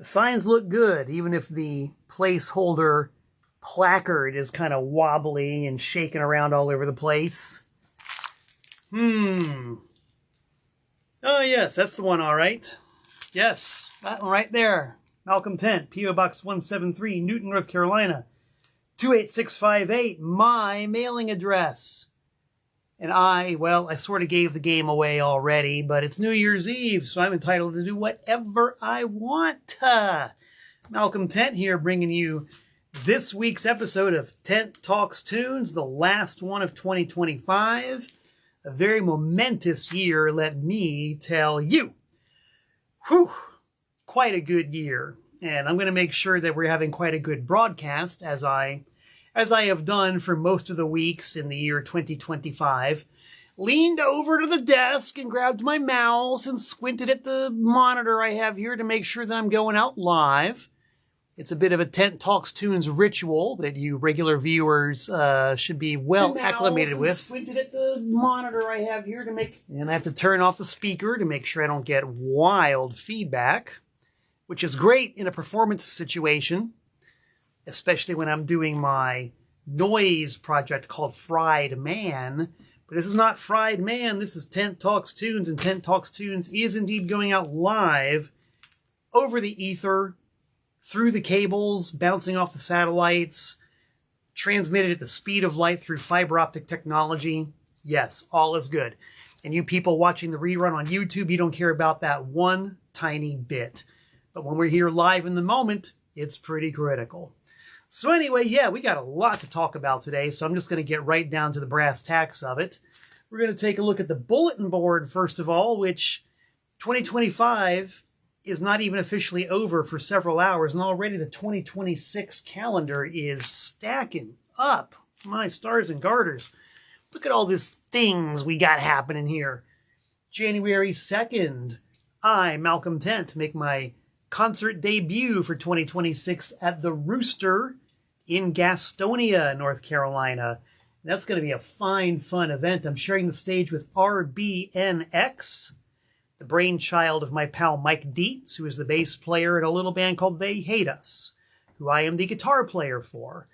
The signs look good, even if the placeholder placard is kind of wobbly and shaking around all over the place. Oh, yes, that's the one, all right. Yes, that one right there. Malcolm Tent, P.O. Box 173, Newton, North Carolina. 28658, my mailing address. And I sort of gave the game away already, but it's New Year's Eve, so I'm entitled to do whatever I want. Malcolm Tent here, bringing you this week's episode of Tent Talks Tunes, the last one of 2025. A very momentous year, let me tell you. Whew, quite a good year. And I'm going to make sure that we're having quite a good broadcast, as I have done for most of the weeks in the year 2025. Leaned over to the desk and grabbed my mouse and squinted at the monitor I have here to make sure that I'm going out live. It's a bit of a Tent Talks Tunes ritual that you regular viewers should be well acclimated with. Squinted at the monitor I have here to make... And I have to turn off the speaker to make sure I don't get wild feedback, which is great in a performance situation, especially when I'm doing my noise project called Fried Man. But this is not Fried Man, this is Tent Talks Tunes, and Tent Talks Tunes is indeed going out live over the ether, through the cables, bouncing off the satellites, transmitted at the speed of light through fiber optic technology. Yes, all is good. And you people watching the rerun on YouTube, you don't care about that one tiny bit. But when we're here live in the moment, it's pretty critical. So anyway, yeah, we got a lot to talk about today, so I'm just going to get right down to the brass tacks of it. We're going to take a look at the bulletin board, first of all, which 2025 is not even officially over for several hours, and already the 2026 calendar is stacking up. My stars and garters. Look at all these things we got happening here. January 2nd, I, Malcolm Tent, make my concert debut for 2026 at the Rooster in Gastonia, North Carolina. And that's going to be a fine, fun event. I'm sharing the stage with RBNX, the brainchild of my pal Mike Dietz, who is the bass player in a little band called They Hate Us, who I am the guitar player for.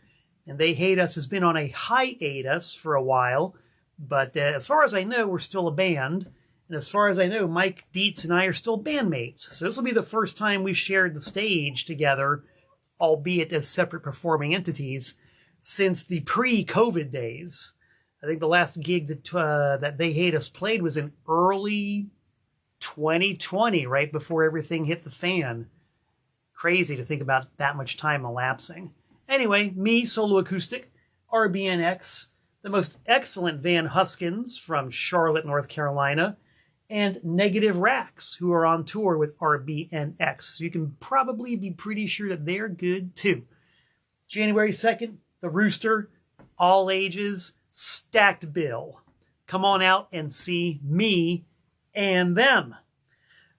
And They Hate Us has been on a hiatus for a while, but as far as I know, we're still a band. And as far as I know, Mike Dietz and I are still bandmates. So this will be the first time we've shared the stage together, albeit as separate performing entities, since the pre-COVID days. I think the last gig that They Hate Us played was in early 2020, right before everything hit the fan. Crazy to think about that much time elapsing. Anyway, me, solo acoustic, RBNX, the most excellent Van Huskins from Charlotte, North Carolina, and Negative Racks, who are on tour with RBNX. So you can probably be pretty sure that they're good too. January 2nd, the Rooster, all ages, stacked bill. Come on out and see me and them.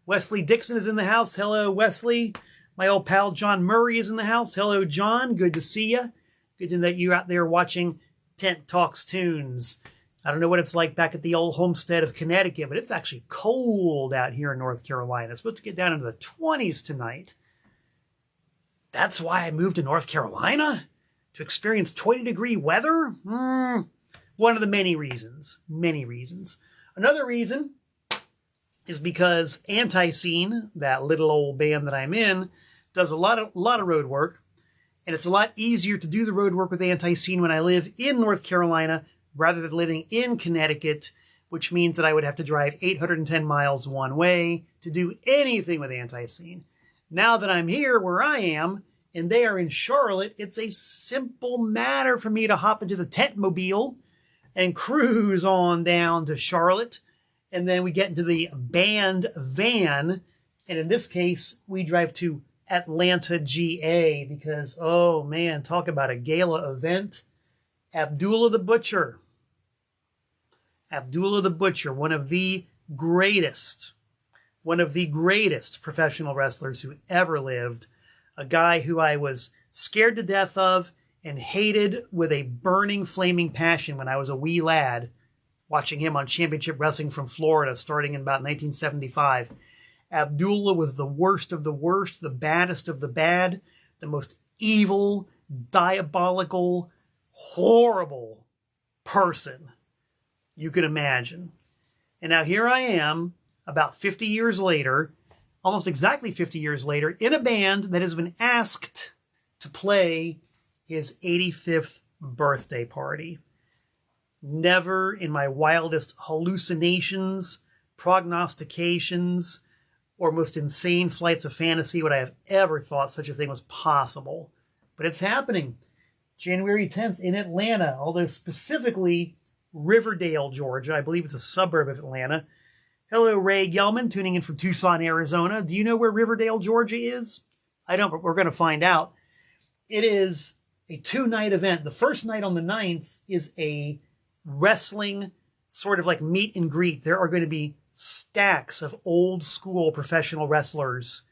Wesley Dixon is in the house. Hello, Wesley. My old pal John Murray is in the house. Hello, John. Good to see you. Good to know that you're out there watching Tent Talks Tunes. I don't know what it's like back at the old homestead of Connecticut, but it's actually cold out here in North Carolina. It's supposed to get down into the 20s tonight. That's why I moved to North Carolina? To experience 20-degree weather? One of the many reasons. Many reasons. Another reason is because Anti-Scene, that little old band that I'm in, does a lot of road work. And it's a lot easier to do the road work with Anti-Scene when I live in North Carolina rather than living in Connecticut, which means that I would have to drive 810 miles one way to do anything with Anti-Scene. Now that I'm here where I am, and they are in Charlotte, it's a simple matter for me to hop into the Tentmobile and cruise on down to Charlotte. And then we get into the band van. And in this case, we drive to Atlanta, GA, because, oh man, talk about a gala event. Abdullah the Butcher. Abdullah the Butcher, one of the greatest professional wrestlers who ever lived. A guy who I was scared to death of and hated with a burning, flaming passion when I was a wee lad, watching him on Championship Wrestling from Florida starting in about 1975. Abdullah was the worst of the worst, the baddest of the bad, the most evil, diabolical, horrible person you could imagine. And now here I am, about 50 years later, almost exactly 50 years later, in a band that has been asked to play his 85th birthday party. Never in my wildest hallucinations, prognostications, or most insane flights of fantasy would I have ever thought such a thing was possible. But it's happening. January 10th in Atlanta, although specifically Riverdale, Georgia. I believe it's a suburb of Atlanta. Hello, Ray Gelman, tuning in from Tucson, Arizona. Do you know where Riverdale, Georgia is? I don't, but we're going to find out. It is a 2-night event. The first night on the 9th is a wrestling sort of like meet and greet. There are going to be stacks of old school professional wrestlers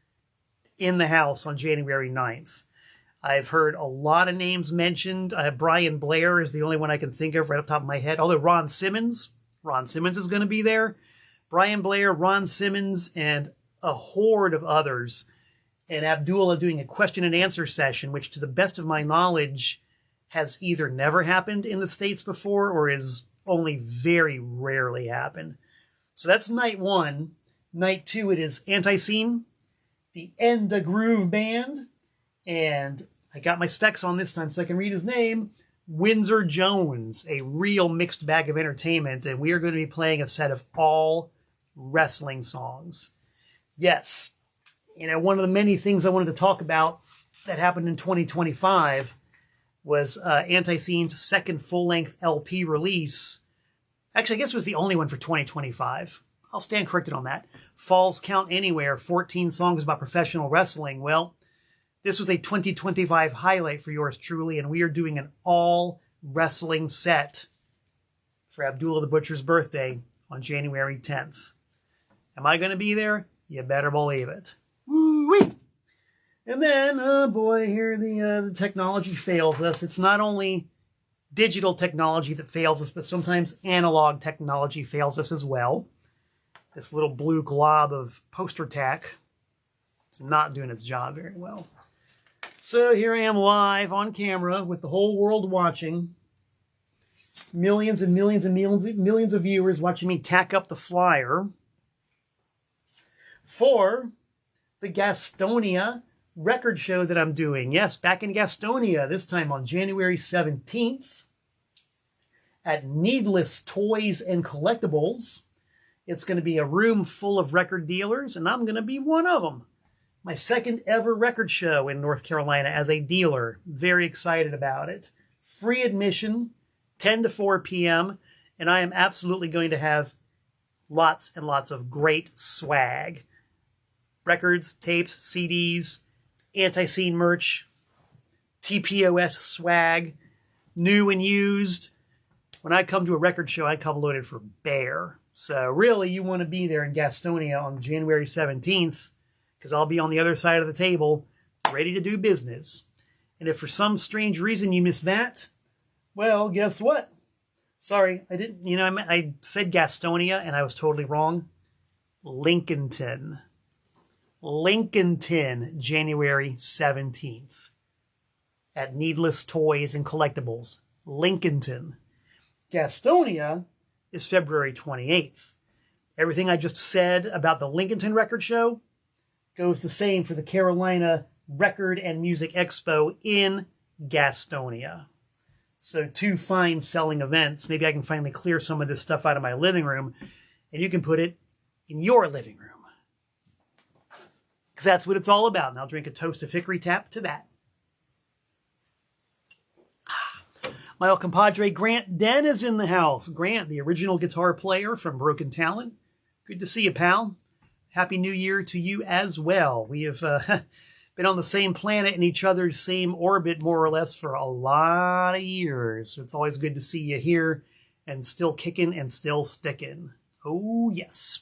in the house on January 9th. I've heard a lot of names mentioned. Brian Blair is the only one I can think of right off the top of my head. Although Ron Simmons is going to be there. Brian Blair, Ron Simmons, and a horde of others. And Abdullah doing a question and answer session, which to the best of my knowledge has either never happened in the States before or is only very rarely happened. So that's night 1. Night 2, it is Anti-Scene, the Enda Groove Band, and I got my specs on this time so I can read his name, Windsor Jones, a real mixed bag of entertainment, and we are going to be playing a set of all wrestling songs. Yes, one of the many things I wanted to talk about that happened in 2025 was Anti-Scene's second full-length LP release. Actually, I guess it was the only one for 2025. I'll stand corrected on that. Falls Count Anywhere, 14 songs about professional wrestling. Well, this was a 2025 highlight for yours truly, and we are doing an all-wrestling set for Abdullah the Butcher's birthday on January 10th. Am I going to be there? You better believe it. Woo-wee! And then, oh boy, here the technology fails us. It's not only digital technology that fails us, but sometimes analog technology fails us as well. This little blue glob of poster tack is not doing its job very well. So here I am live on camera with the whole world watching. Millions and millions and millions of viewers watching me tack up the flyer for the Gastonia record show that I'm doing. Yes, back in Gastonia, this time on January 17th at Needless Toys and Collectibles. It's going to be a room full of record dealers, and I'm going to be one of them. My second ever record show in North Carolina as a dealer. Very excited about it. Free admission, 10 to 4 p.m., and I am absolutely going to have lots and lots of great swag. Records, tapes, CDs, Anti-Scene merch, TPOS swag, new and used. When I come to a record show, I come loaded for bear. So really, you want to be there in Gastonia on January 17th, because I'll be on the other side of the table, ready to do business. And if for some strange reason you missed that, well, guess what? Sorry, I didn't, I said Gastonia, and I was totally wrong. Lincolnton, January 17th. At Needless Toys and Collectibles, Lincolnton. Gastonia is February 28th. Everything I just said about the Lincolnton Record Show goes the same for the Carolina Record and Music Expo in Gastonia. So 2 fine selling events. Maybe I can finally clear some of this stuff out of my living room, and you can put it in your living room. Because that's what it's all about. And I'll drink a toast of hickory tap to that. My old compadre Grant Den is in the house. Grant, the original guitar player from Broken Talent. Good to see you, pal. Happy New Year to you as well. We have been on the same planet in each other's same orbit, more or less, for a lot of years. So it's always good to see you here and still kicking and still sticking. Oh, yes.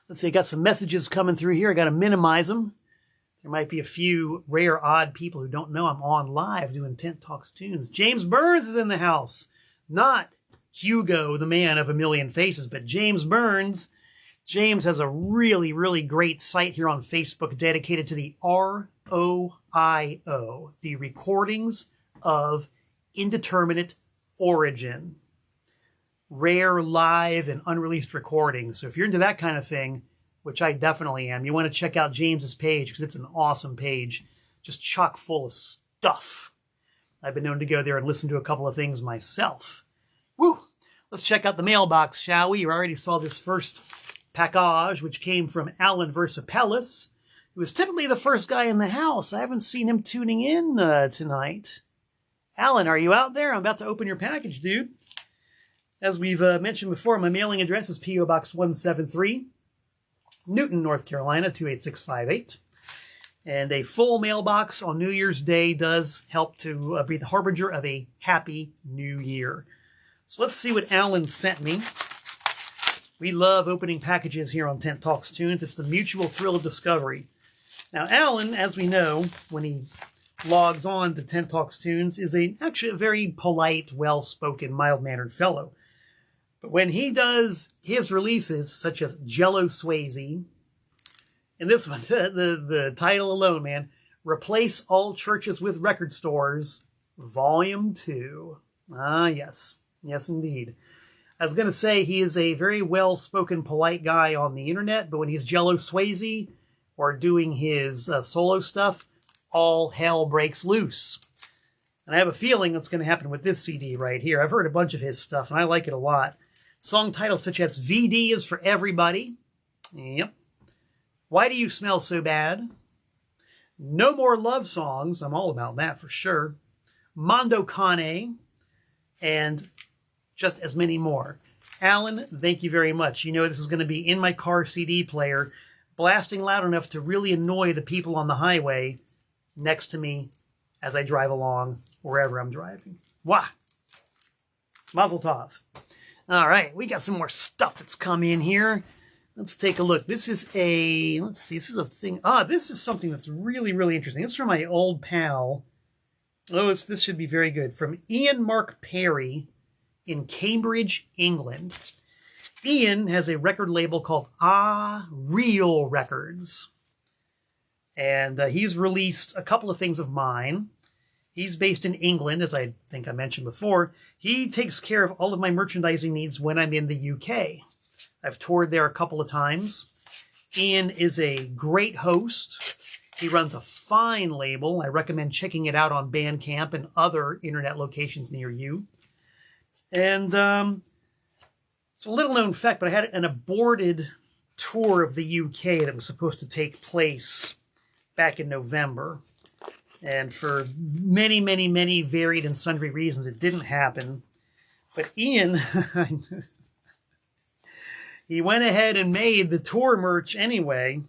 Let's see, I got some messages coming through here. I got to minimize them. There might be a few rare, odd people who don't know I'm on live doing Tent Talks Tunes. James Burns is in the house. Not Hugo, the man of a million faces, but James Burns, James has a really, really great site here on Facebook dedicated to the ROIO, the Recordings of Indeterminate Origin. Rare, live, and unreleased recordings. So if you're into that kind of thing, which I definitely am, you want to check out James's page because it's an awesome page. Just chock full of stuff. I've been known to go there and listen to a couple of things myself. Woo! Let's check out the mailbox, shall we? You already saw this first package, which came from Alan Versapellis, who is typically the first guy in the house. I haven't seen him tuning in tonight. Alan, are you out there? I'm about to open your package, dude. As we've mentioned before, my mailing address is P.O. Box 173, Newton, North Carolina, 28658. And a full mailbox on New Year's Day does help to be the harbinger of a happy new year. So let's see what Alan sent me. We love opening packages here on Tent Talks Tunes. It's the mutual thrill of discovery. Now, Alan, as we know, when he logs on to Tent Talks Tunes, is actually a very polite, well-spoken, mild-mannered fellow. But when he does his releases, such as Jello Swayze, and this one, the title alone, man, Replace All Churches with Record Stores, Volume 2. Ah, yes. Yes, indeed. I was going to say he is a very well-spoken, polite guy on the internet, but when he's Jello Swayze or doing his solo stuff, all hell breaks loose. And I have a feeling that's going to happen with this CD right here. I've heard a bunch of his stuff, and I like it a lot. Song titles such as VD is for Everybody. Yep. Why Do You Smell So Bad? No More Love Songs. I'm all about that for sure. Mondo Cane. And just as many more. Alan, thank you very much. You know this is going to be in my car CD player, blasting loud enough to really annoy the people on the highway next to me as I drive along wherever I'm driving. Wah! Mazel tov. All right, we got some more stuff that's come in here. Let's take a look. This is a, let's see, this is a thing. This is something that's really, really interesting. This is from my old pal. Oh, this should be very good. From Ian Mark Perry in Cambridge, England. Ian has a record label called Real Records. And he's released a couple of things of mine. He's based in England, as I think I mentioned before. He takes care of all of my merchandising needs when I'm in the UK. I've toured there a couple of times. Ian is a great host. He runs a fine label. I recommend checking it out on Bandcamp and other internet locations near you. And it's a little-known fact, but I had an aborted tour of the UK that was supposed to take place back in November. And for many, many, many varied and sundry reasons, it didn't happen. But Ian, he went ahead and made the tour merch anyway.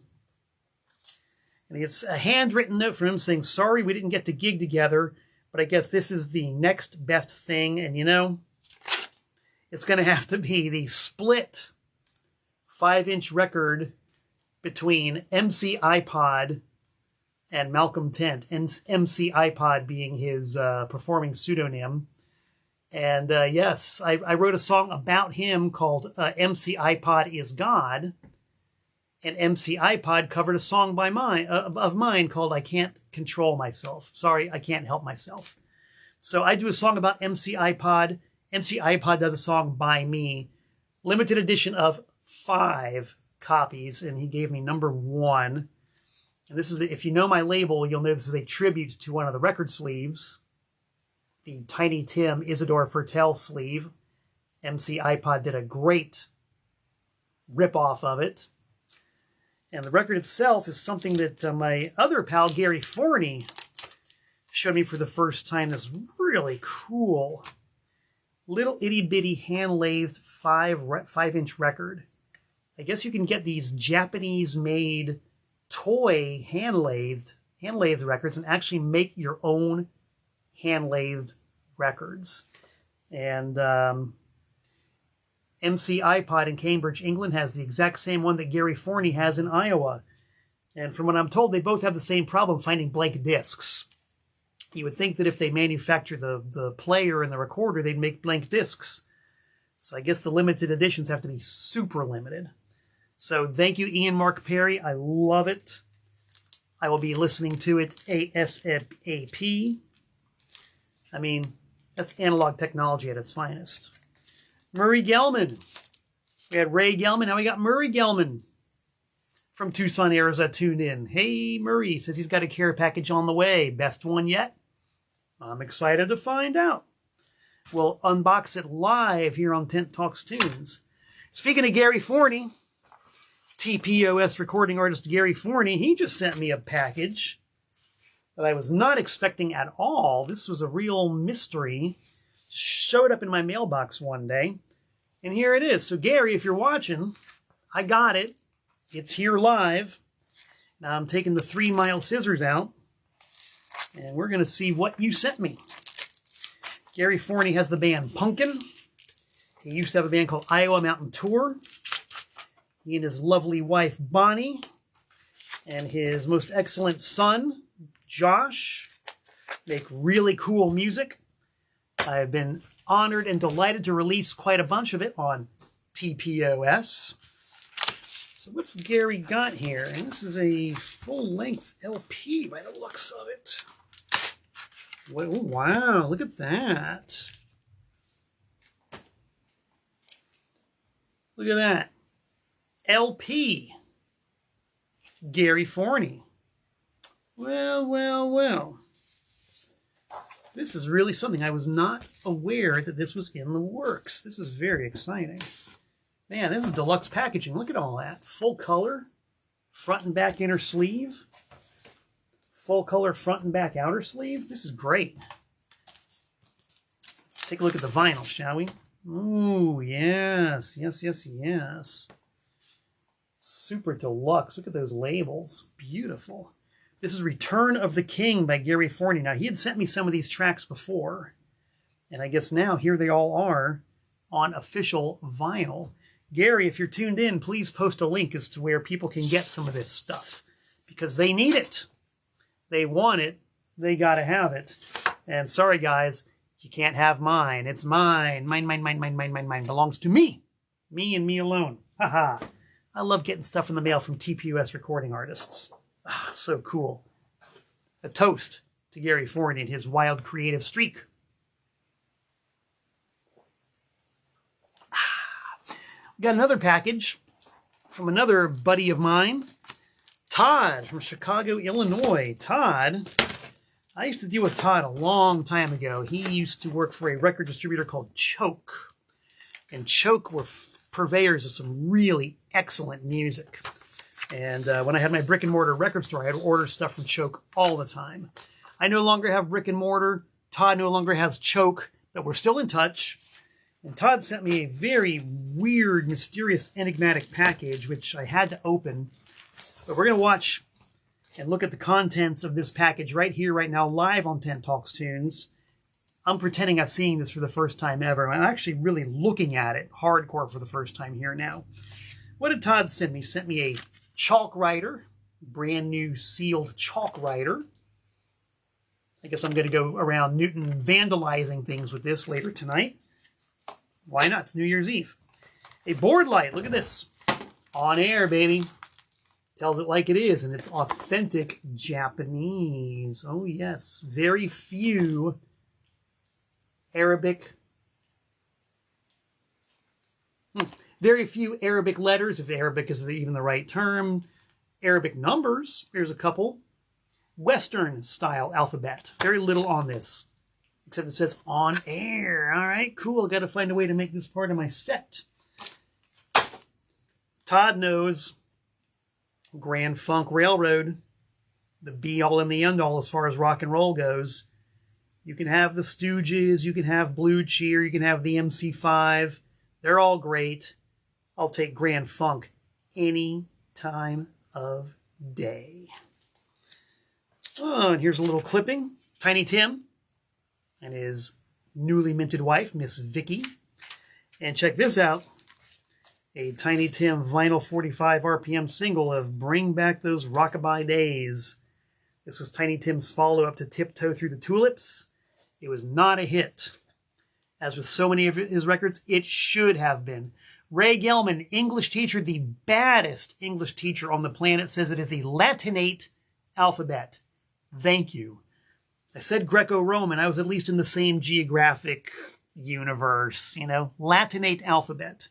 And it's a handwritten note from him saying, sorry we didn't get to gig together, but I guess this is the next best thing. And you know, it's going to have to be the split 5-inch record between MC Eyepod and Malcolm Tent, and MC Eyepod being his performing pseudonym. And yes, I wrote a song about him called MC Eyepod is God. And MC Eyepod covered a song of mine called I Can't Control Myself. Sorry, I Can't Help Myself. So I do a song about MC Eyepod. MC Eyepod does a song by me. Limited edition of 5 copies, and he gave me number 1. And this is, if you know my label, you'll know this is a tribute to one of the record sleeves. The Tiny Tim Isidore Fertel sleeve. MC Eyepod did a great rip-off of it. And the record itself is something that my other pal, Gary Forney, showed me for the first time. This really cool little itty-bitty hand-lathed 5-inch record. I guess you can get these Japanese-made toy hand-lathed records and actually make your own hand-lathed records. And MC Eyepod in Cambridge, England has the exact same one that Gary Forney has in Iowa. And from what I'm told, they both have the same problem finding blank discs. You would think that if they manufacture the player and the recorder, they'd make blank discs. So I guess the limited editions have to be super limited. So thank you, Ian Mark Perry. I love it. I will be listening to it ASAP. I mean, that's analog technology at its finest. Murray Gelman. We had Ray Gelman. Now we got Murray Gelman from Tucson, Arizona, tuned in. Hey, Murray says he's got a care package on the way. Best one yet? I'm excited to find out. We'll unbox it live here on Tent Talks Tunes. Speaking of Gary Forney, TPOS recording artist Gary Forney, he just sent me a package that I was not expecting at all. This was a real mystery. Showed up in my mailbox one day, and here it is. So Gary, if you're watching, I got it. It's here live. Now I'm taking the 3 mile scissors out, and we're going to see what you sent me. Gary Forney has the band Pumpkin. He used to have a band called Iowa Mountain Tour. He and his lovely wife, Bonnie, and his most excellent son, Josh, make really cool music. I've been honored and delighted to release quite a bunch of it on TPOS. So what's Gary got here? And this is a full-length LP by the looks of it. Oh, wow, look at that. Look at that. LP. Gary Forney. Well, well, well. This is really something. I was not aware that this was in the works. This is very exciting. Man, this is deluxe packaging. Look at all that. Full color, front and back inner sleeve. Full color front and back outer sleeve. This is great. Let's take a look at the vinyl, shall we? Ooh, yes, yes, yes, yes. Super deluxe. Look at those labels. Beautiful. This is Return of the King by Gary Forney. Now, he had sent me some of these tracks before, and I guess now here they all are on official vinyl. Gary, if you're tuned in, please post a link as to where people can get some of this stuff, because they need it. They want it. They got to have it. And sorry, guys, you can't have mine. It's mine. Mine, mine, mine, mine, mine, mine, mine. Belongs to me. Me and me alone. Haha. I love getting stuff in the mail from TPOS recording artists. Ah, so cool. A toast to Gary Forney and his wild creative streak. We got another package from another buddy of mine, Todd from Chicago, Illinois. Todd, I used to deal with Todd a long time ago. He used to work for a record distributor called Choke. And Choke were purveyors of some really excellent music. And when I had my brick and mortar record store, I had to order stuff from Choke all the time. I no longer have brick and mortar. Todd no longer has Choke, but we're still in touch. And Todd sent me a very weird, mysterious, enigmatic package, which I had to open. But we're going to watch and look at the contents of this package right here, right now, live on Tent Talks Tunes. I'm pretending I've seen this for the first time ever. I'm actually really looking at it hardcore for the first time here now. What did Todd send me? He sent me a chalk writer, brand new sealed chalk writer. I guess I'm going to go around Newton vandalizing things with this later tonight. Why not? It's New Year's Eve. A board light. Look at this. On air, baby. Tells it like it is, and it's authentic Japanese. Oh, yes. Very few Arabic. Very few Arabic letters, if Arabic is even the right term. Arabic numbers. Here's a couple. Western style alphabet. Very little on this. Except it says on air. All right, cool. Got to find a way to make this part of my set. Todd knows Grand Funk Railroad, the be-all and the end-all as far as rock and roll goes. You can have the Stooges, you can have Blue Cheer, you can have the MC5. They're all great. I'll take Grand Funk any time of day. Oh, and here's a little clipping. Tiny Tim and his newly minted wife, Miss Vicky. And check this out. A Tiny Tim vinyl 45 RPM single of Bring Back Those Rockabye Days. This was Tiny Tim's follow-up to Tiptoe Through the Tulips. It was not a hit. As with so many of his records, it should have been. Ray Gelman, English teacher, the baddest English teacher on the planet, says it is the Latinate alphabet. Thank you. I said Greco-Roman. I was at least in the same geographic universe, you know. Latinate alphabet.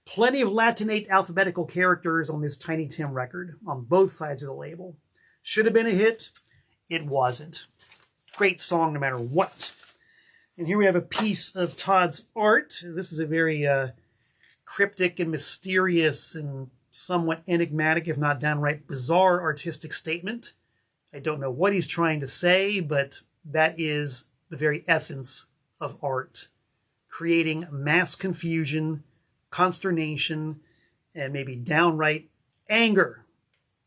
Plenty of Latinate alphabetical characters on this Tiny Tim record, on both sides of the label. Should have been a hit. It wasn't. Great song no matter what. And here we have a piece of Todd's art. This is a very cryptic and mysterious and somewhat enigmatic, if not downright bizarre, artistic statement. I don't know what he's trying to say, but that is the very essence of art. Creating mass confusion, consternation, and maybe downright anger.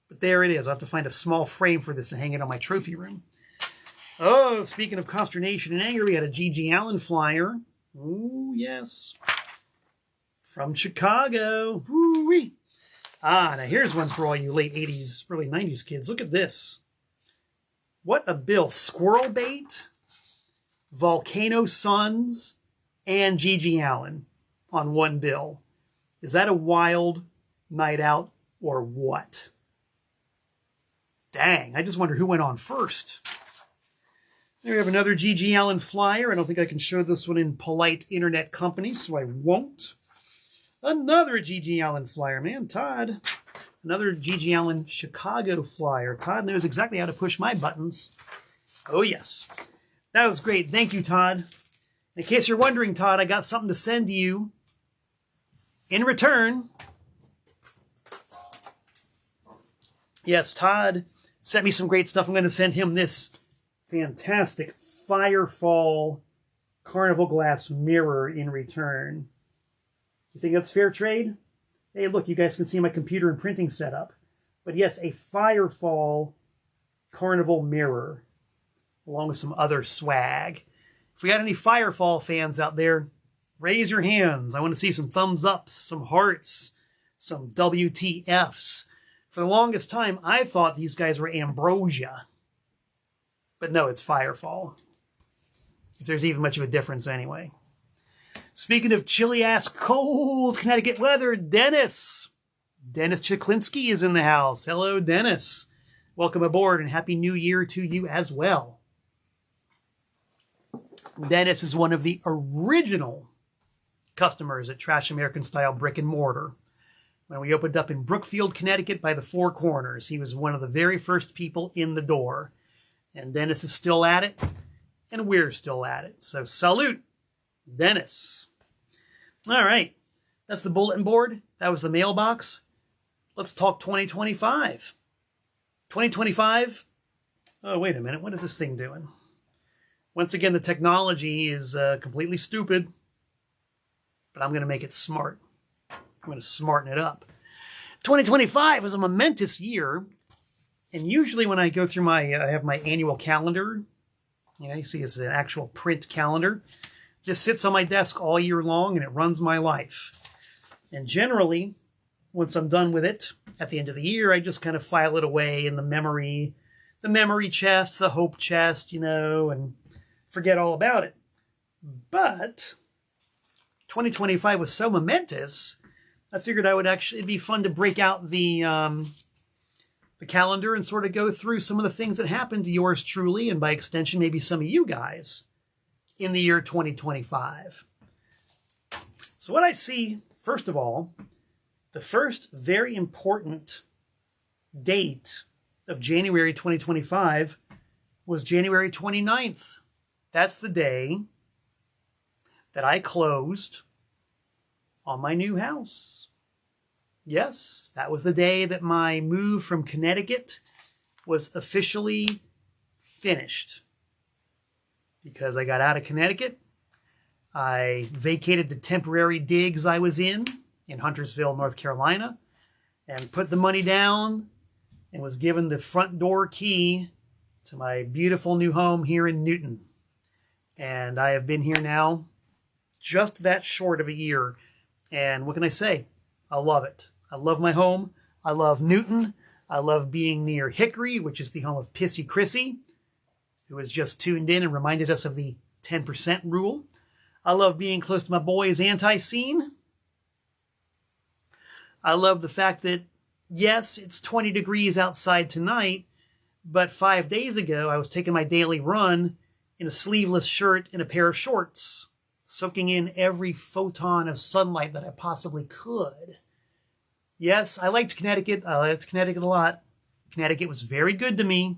But there it is. I'll have to find a small frame for this and hang it on my trophy room. Oh, speaking of consternation and anger, we had a G.G. Allin flyer. Oh, yes. From Chicago. Woo-wee. Ah, now here's one for all you late 80s, early 90s kids. Look at this. What a bill. Squirrel Bait, Volcano Suns, and G.G. Allin on one bill. Is that a wild night out or what? Dang, I just wonder who went on first. There we have another G.G. Allin flyer. I don't think I can show this one in polite internet company, so I won't. Another G.G. Allin flyer. Man, Todd. Another G.G. Allin Chicago flyer. Todd knows exactly how to push my buttons. Oh, yes. That was great. Thank you, Todd. In case you're wondering, Todd, I got something to send to you. In return, yes, Todd sent me some great stuff. I'm going to send him this fantastic Firefall Carnival Glass mirror in return. You think that's fair trade? Hey, look, you guys can see my computer and printing setup. But yes, a Firefall Carnival mirror, along with some other swag. If we got any Firefall fans out there, raise your hands. I want to see some thumbs ups, some hearts, some WTFs. For the longest time, I thought these guys were Ambrosia. But no, it's Firefall. If there's even much of a difference anyway. Speaking of chilly-ass, cold Connecticut weather, Dennis. Dennis Chiklinski is in the house. Hello, Dennis. Welcome aboard and Happy New Year to you as well. Dennis is one of the original customers at Trash American Style Brick and Mortar. When we opened up in Brookfield, Connecticut by the Four Corners, he was one of the very first people in the door. And Dennis is still at it, and we're still at it. So salute, Dennis. All right, that's the bulletin board. That was the mailbox. Let's talk 2025. 2025, oh, wait a minute. What is this thing doing? Once again, the technology is completely stupid, but I'm going to make it smart. I'm going to smarten it up. 2025 was a momentous year. And usually when I go through I have my annual calendar, you see it's an actual print calendar, just sits on my desk all year long and it runs my life. And generally, once I'm done with it, at the end of the year, I just kind of file it away in the memory chest, the hope chest, and forget all about it. But 2025 was so momentous, I figured it'd be fun to break out the calendar and sort of go through some of the things that happened to yours truly, and by extension, maybe some of you guys, in the year 2025. So what I see, first of all, the first very important date of January 2025 was January 29th. That's the day that I closed on my new house. Yes, that was the day that my move from Connecticut was officially finished. Because I got out of Connecticut, I vacated the temporary digs I was in Huntersville, North Carolina, and put the money down and was given the front door key to my beautiful new home here in Newton. And I have been here now just that short of a year. And what can I say? I love it. I love my home. I love Newton. I love being near Hickory, which is the home of Pissy Chrissy, who has just tuned in and reminded us of the 10% rule. I love being close to my boys Anti-Scene. I love the fact that, yes, it's 20 degrees outside tonight, but 5 days ago I was taking my daily run in a sleeveless shirt and a pair of shorts, soaking in every photon of sunlight that I possibly could. Yes, I liked Connecticut. I liked Connecticut a lot. Connecticut was very good to me,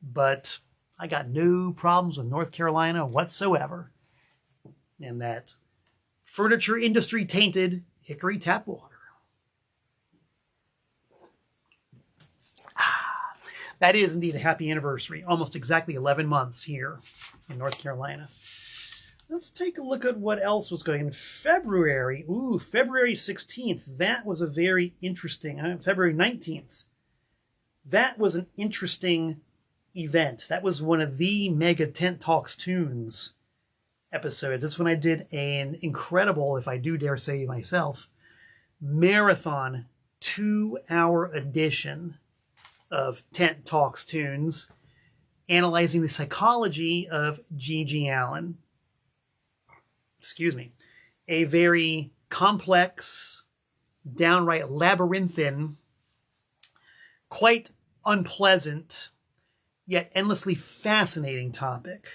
but I got no problems with North Carolina whatsoever. And that furniture industry tainted hickory tap water. That is indeed a happy anniversary. Almost exactly 11 months here in North Carolina. Let's take a look at what else was going on in February. Ooh, February 16th. That was a very interesting, February 19th. That was an interesting event. That was one of the Mega Tent Talks Tunes episodes. That's when I did an incredible, if I do dare say myself, marathon 2-hour edition of Tent Talks Tunes, analyzing the psychology of G.G. Allin. Excuse me. A very complex, downright labyrinthine, quite unpleasant, yet endlessly fascinating topic.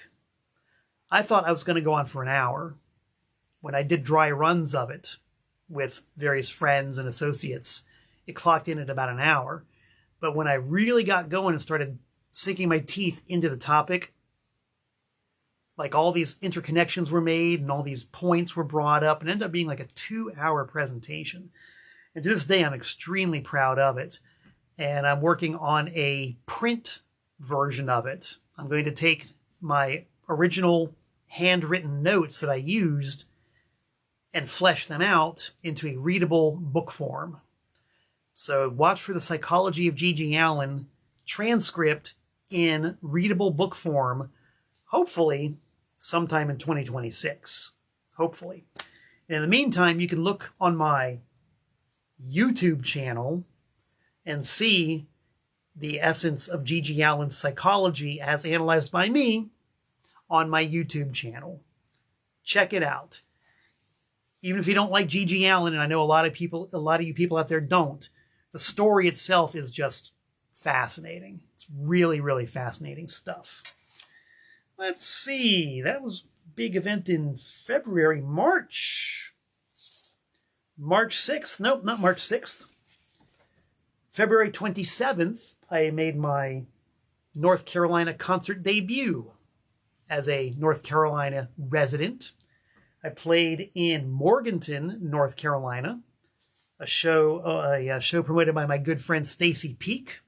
I thought I was going to go on for an hour. When I did dry runs of it with various friends and associates, it clocked in at about an hour. But when I really got going and started sinking my teeth into the topic, like all these interconnections were made and all these points were brought up, and ended up being like a 2-hour presentation. And to this day, I'm extremely proud of it. And I'm working on a print version of it. I'm going to take my original handwritten notes that I used and flesh them out into a readable book form. So watch for the Psychology of G.G. Allin transcript in readable book form, hopefully sometime in 2026. Hopefully. And in the meantime, you can look on my YouTube channel and see the essence of G.G. Allin's psychology as analyzed by me on my YouTube channel. Check it out. Even if you don't like G.G. Allin, and I know a lot of you people out there don't, the story itself is just fascinating. It's really, really fascinating stuff. Let's see. That was a big event in February. March 6th. Nope, not March 6th. February 27th, I made my North Carolina concert debut as a North Carolina resident. I played in Morganton, North Carolina, a show promoted by my good friend Stacy Peak.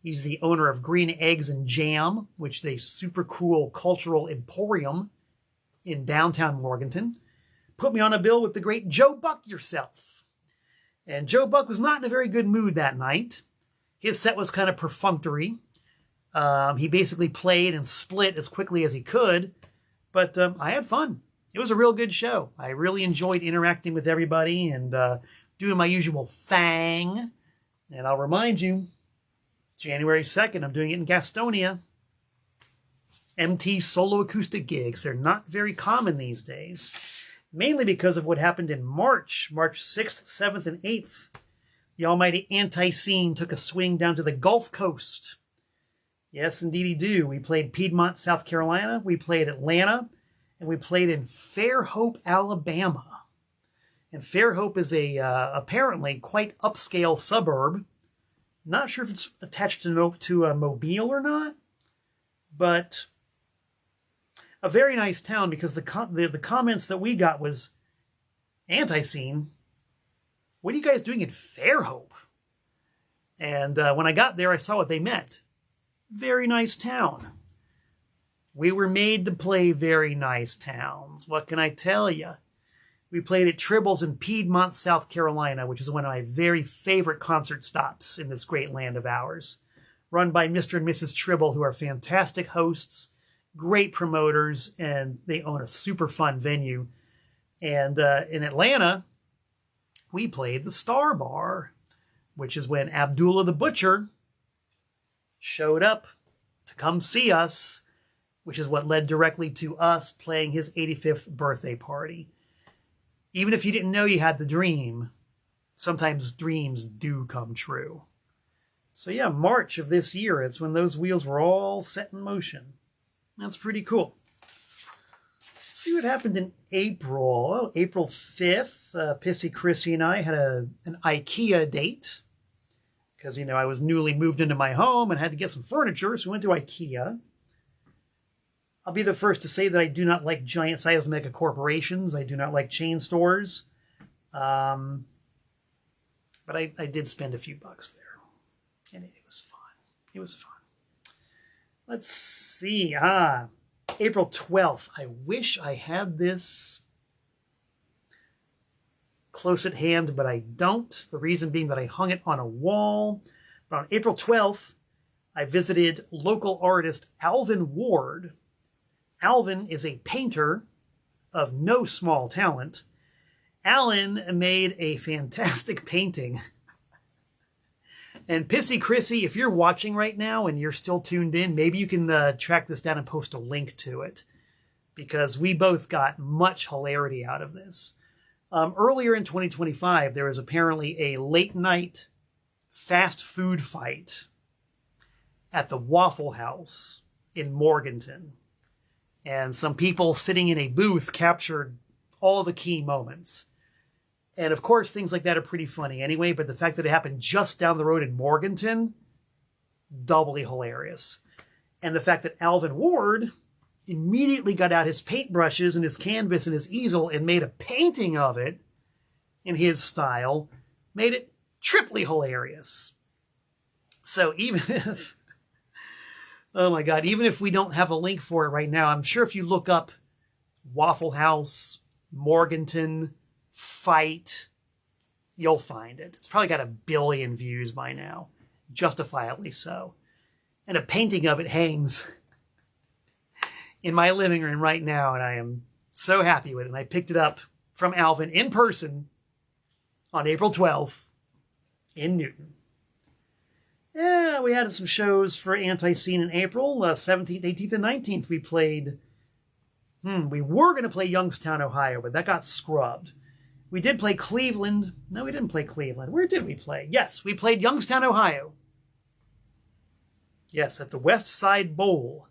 He's the owner of Green Eggs and Jam, which is a super cool cultural emporium in downtown Morganton. Put me on a bill with the great Joe Buck yourself. And Joe Buck was not in a very good mood that night. His set was kind of perfunctory. He basically played and split as quickly as he could, but I had fun. It was a real good show. I really enjoyed interacting with everybody and doing my usual thing. And I'll remind you, January 2nd, I'm doing it in Gastonia. MT solo acoustic gigs. They're not very common these days, mainly because of what happened in March 6th, 7th, and 8th. The almighty anti-scene took a swing down to the Gulf Coast. Yes, indeedy do. We played Piedmont, South Carolina. We played Atlanta. And we played in Fairhope, Alabama. And Fairhope is a apparently quite upscale suburb. Not sure if it's attached to Mobile or not. But a very nice town, because the comments that we got was, anti-scene? What are you guys doing in Fairhope? And when I got there, I saw what they meant. Very nice town. We were made to play very nice towns. What can I tell you? We played at Tribble's in Piedmont, South Carolina, which is one of my very favorite concert stops in this great land of ours. Run by Mr. and Mrs. Tribble, who are fantastic hosts, great promoters, and they own a super fun venue. And in Atlanta, we played the Star Bar, which is when Abdullah the Butcher showed up to come see us, which is what led directly to us playing his 85th birthday party. Even if you didn't know you had the dream, sometimes dreams do come true. So yeah, March of this year, it's when those wheels were all set in motion. That's pretty cool. Let's see what happened in April. Oh, April 5th, Pissy Chrissy and I had an IKEA date. Because, you know, I was newly moved into my home and had to get some furniture, so we went to IKEA. I'll be the first to say that I do not like giant-sized mega corporations. I do not like chain stores. But I did spend a few bucks there. And it was fun. It was fun. Let's see. April 12th. I wish I had this close at hand, but I don't. The reason being that I hung it on a wall. But on April 12th, I visited local artist Alvin Ward. Alvin is a painter of no small talent. Alan made a fantastic painting. And Pissy Chrissy, if you're watching right now and you're still tuned in, maybe you can track this down and post a link to it. Because we both got much hilarity out of this. Earlier in 2025, there was apparently a late-night fast food fight at the Waffle House in Morganton. And some people sitting in a booth captured all the key moments. And of course, things like that are pretty funny anyway, but the fact that it happened just down the road in Morganton, doubly hilarious. And the fact that Alvin Ward immediately got out his paintbrushes and his canvas and his easel and made a painting of it in his style, made it triply hilarious. So even if, oh my God, even if we don't have a link for it right now, I'm sure if you look up Waffle House, Morganton, fight, you'll find it. It's probably got 1 billion views by now, justifiably so. And a painting of it hangs in my living room right now, and I am so happy with it. And I picked it up from Alvin in person on April 12th in Newton. Yeah, we had some shows for Anti-Scene in April. 17th, 18th, and 19th we played. We were going to play Youngstown, Ohio, but that got scrubbed. We did play Cleveland. No, we didn't play Cleveland. Where did we play? Yes, we played Youngstown, Ohio. Yes, at the West Side Bowl.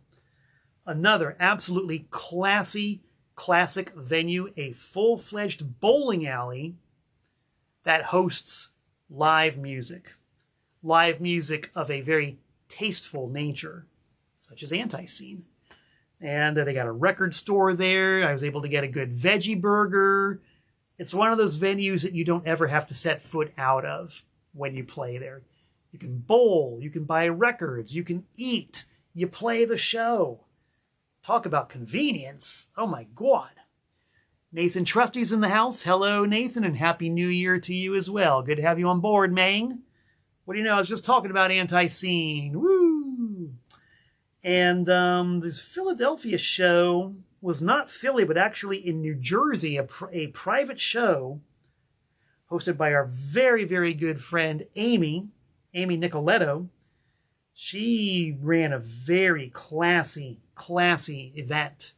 Another absolutely classy, classic venue. A full-fledged bowling alley that hosts live music. Live music of a very tasteful nature, such as Anti-Scene. And they got a record store there. I was able to get a good veggie burger. It's one of those venues that you don't ever have to set foot out of when you play there. You can bowl, you can buy records, you can eat, you play the show. Talk about convenience. Oh my God. Nathan Trusty's in the house. Hello, Nathan, and Happy New Year to you as well. Good to have you on board, Mang. What do you know? I was just talking about Anti-Scene. Woo! And this Philadelphia show was not Philly, but actually in New Jersey, a private show hosted by our very, very good friend Amy Nicoletto. She ran a very classy event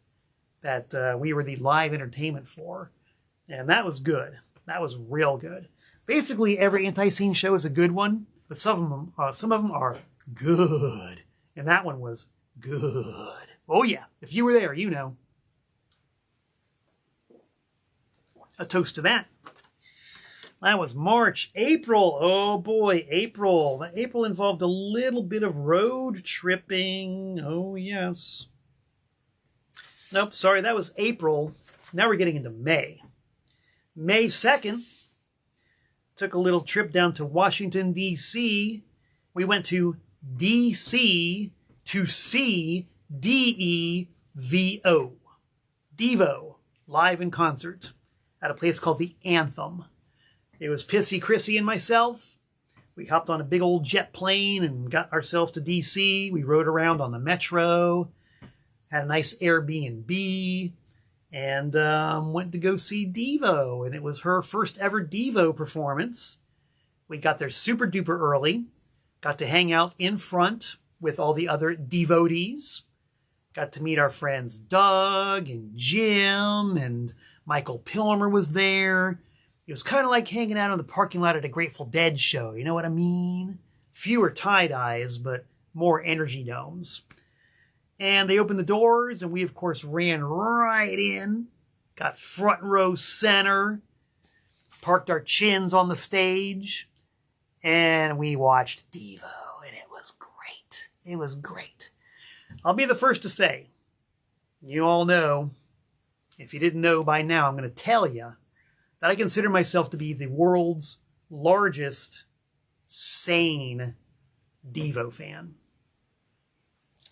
that we were the live entertainment for. And that was good. That was real good. Basically, every Anti-Scene show is a good one, but some of them are good. And that one was good. Oh yeah, if you were there, you know. A toast to that. That was March. April. Oh boy, April. April involved a little bit of road tripping. Oh yes. Nope, sorry, that was April. Now we're getting into May. May 2nd, took a little trip down to Washington, D.C. We went to D.C. to see Devo. Devo, live in concert at a place called the Anthem. It was Pissy Chrissy and myself. We hopped on a big old jet plane and got ourselves to D.C. We rode around on the metro, had a nice Airbnb, and went to go see Devo. And it was her first ever Devo performance. We got there super duper early, got to hang out in front with all the other devotees, got to meet our friends Doug and Jim, and Michael Pilmer was there. It was kind of like hanging out in the parking lot at a Grateful Dead show. You know what I mean? Fewer tie-dyes, but more energy domes. And they opened the doors, and we, of course, ran right in. Got front row center. Parked our chins on the stage. And we watched Devo, and it was great. It was great. I'll be the first to say, you all know, if you didn't know by now, I'm going to tell you that I consider myself to be the world's largest sane Devo fan.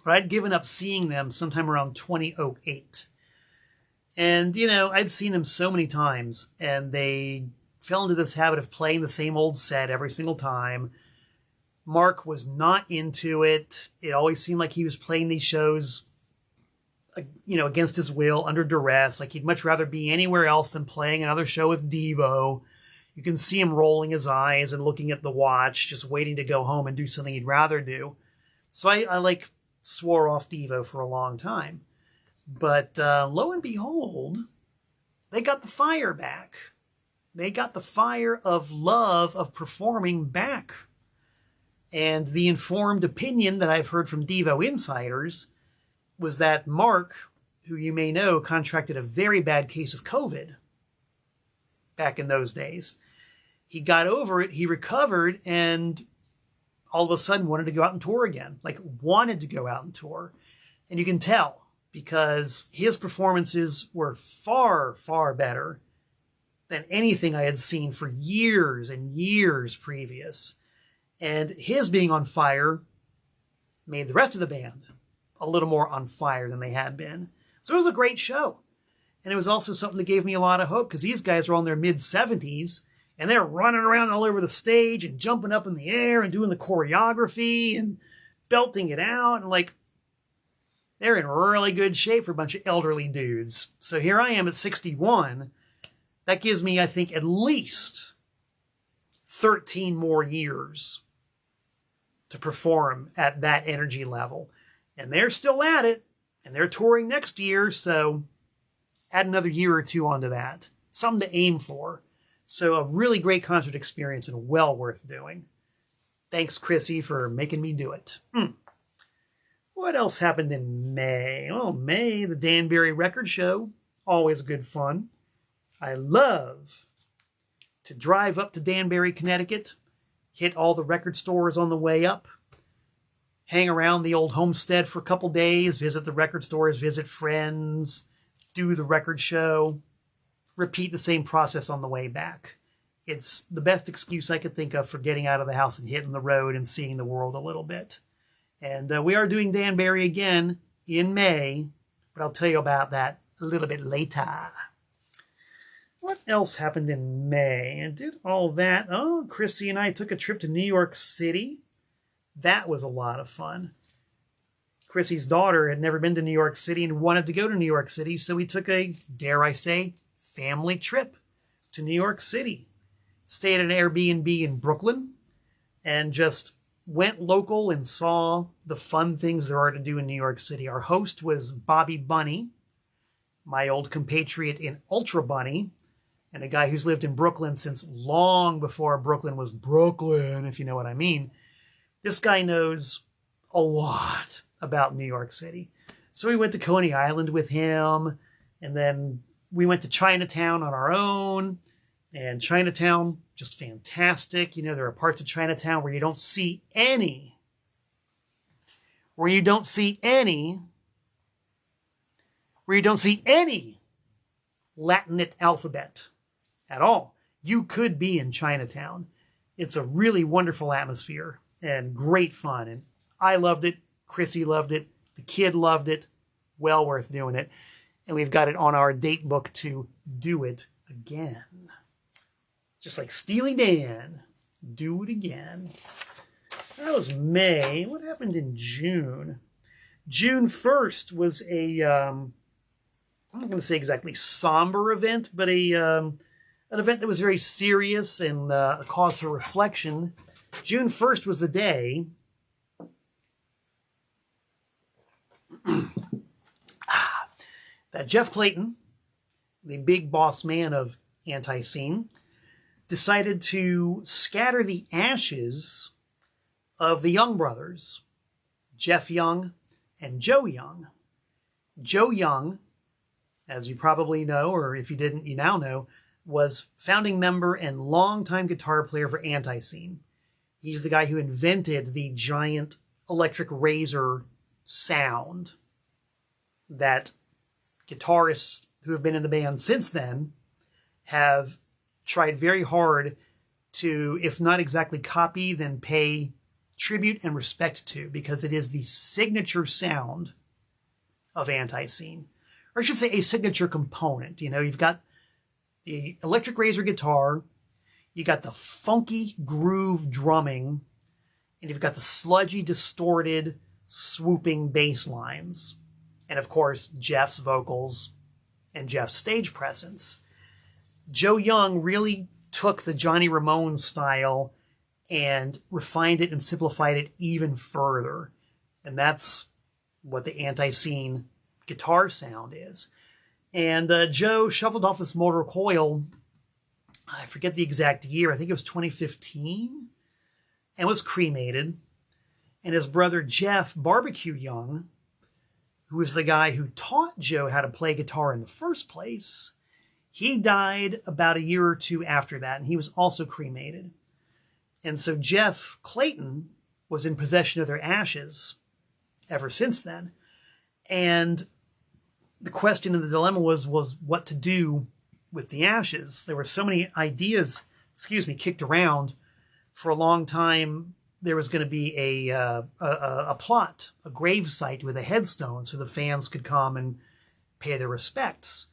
But I'd given up seeing them sometime around 2008. And, you know, I'd seen them so many times, and they fell into this habit of playing the same old set every single time. Mark was not into it. It always seemed like he was playing these shows, you know, against his will, under duress. Like he'd much rather be anywhere else than playing another show with Devo. You can see him rolling his eyes and looking at the watch, just waiting to go home and do something he'd rather do. So I like swore off Devo for a long time. But lo and behold, they got the fire back. They got the fire of love of performing back. And the informed opinion that I've heard from Devo insiders was that Mark, who you may know, contracted a very bad case of COVID back in those days. He got over it, he recovered, and all of a sudden wanted to go out and tour again. Like, wanted to go out and tour. And you can tell, because his performances were far, far better than anything I had seen for years and years previous. And his being on fire made the rest of the band a little more on fire than they had been. So it was a great show. And it was also something that gave me a lot of hope, because these guys were on their mid-70s, and they're running around all over the stage and jumping up in the air and doing the choreography and belting it out. And like, they're in really good shape for a bunch of elderly dudes. So here I am at 61. That gives me, I think, at least 13 more years to perform at that energy level. And they're still at it, and they're touring next year, so add another year or two onto that. Something to aim for. So a really great concert experience and well worth doing. Thanks, Chrissy, for making me do it. What else happened in May? Oh, May, the Danbury Record Show. Always good fun. I love to drive up to Danbury, Connecticut, hit all the record stores on the way up, hang around the old homestead for a couple days, visit the record stores, visit friends, do the record show, repeat the same process on the way back. It's the best excuse I could think of for getting out of the house and hitting the road and seeing the world a little bit. And we are doing Danbury again in May, but I'll tell you about that a little bit later. What else happened in May? And did all that. Oh, Chrissy and I took a trip to New York City. That was a lot of fun. Chrissy's daughter had never been to New York City and wanted to go to New York City, so we took a, dare I say, family trip to New York City. Stayed at an Airbnb in Brooklyn and just went local and saw the fun things there are to do in New York City. Our host was Bobby Bunny, my old compatriot in Ultra Bunny, and a guy who's lived in Brooklyn since long before Brooklyn was Brooklyn, if you know what I mean. This guy knows a lot about New York City. So we went to Coney Island with him, and then we went to Chinatown on our own, and Chinatown, just fantastic. You know, there are parts of Chinatown where you don't see any Latinate alphabet at all. You could be in Chinatown. It's a really wonderful atmosphere and great fun. And I loved it. Chrissy loved it. The kid loved it. Well worth doing it. And we've got it on our date book to do it again. Just like Steely Dan. Do it again. That was May. What happened in June? June 1st was a, I'm not going to say exactly somber event, but an event that was very serious and a cause for reflection. June 1st was the day that Jeff Clayton, the big boss man of Anti-Scene, decided to scatter the ashes of the Young brothers, Jeff Young and Joe Young. Joe Young, as you probably know, or if you didn't, you now know, was founding member and longtime guitar player for Anti-Scene. He's the guy who invented the giant electric razor sound that guitarists who have been in the band since then have tried very hard to, if not exactly copy, then pay tribute and respect to, because it is the signature sound of Anti-Scene. Or I should say a signature component. You know, you've got the electric razor guitar, you got the funky groove drumming, and you've got the sludgy, distorted, swooping bass lines. And of course, Jeff's vocals and Jeff's stage presence. Joe Young really took the Johnny Ramone style and refined it and simplified it even further. And that's what the Anti-Scene guitar sound is. And Joe shuffled off this mortar coil, I forget the exact year, I think it was 2015, and was cremated. And his brother Jeff Barbecue Young, who was the guy who taught Joe how to play guitar in the first place, he died about a year or two after that, and he was also cremated. And so Jeff Clayton was in possession of their ashes ever since then. And the question and the dilemma was what to do with the ashes. There were so many ideas, kicked around. For a long time, there was going to be a plot, a grave site with a headstone so the fans could come and pay their respects.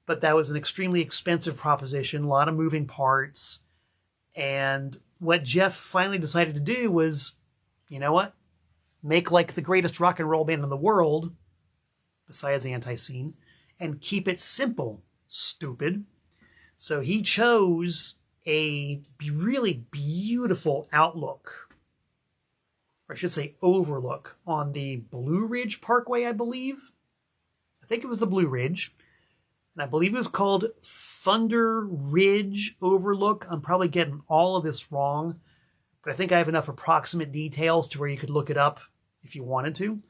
But that was an extremely expensive proposition, a lot of moving parts. And what Jeff finally decided to do was, you know what? Make like the greatest rock and roll band in the world, besides Anti-Scene, and keep it simple, stupid. So he chose a really beautiful outlook, or I should say overlook, on the Blue Ridge Parkway, I believe. I think it was the Blue Ridge. And I believe it was called Thunder Ridge Overlook. I'm probably getting all of this wrong, but I think I have enough approximate details to where you could look it up if you wanted to.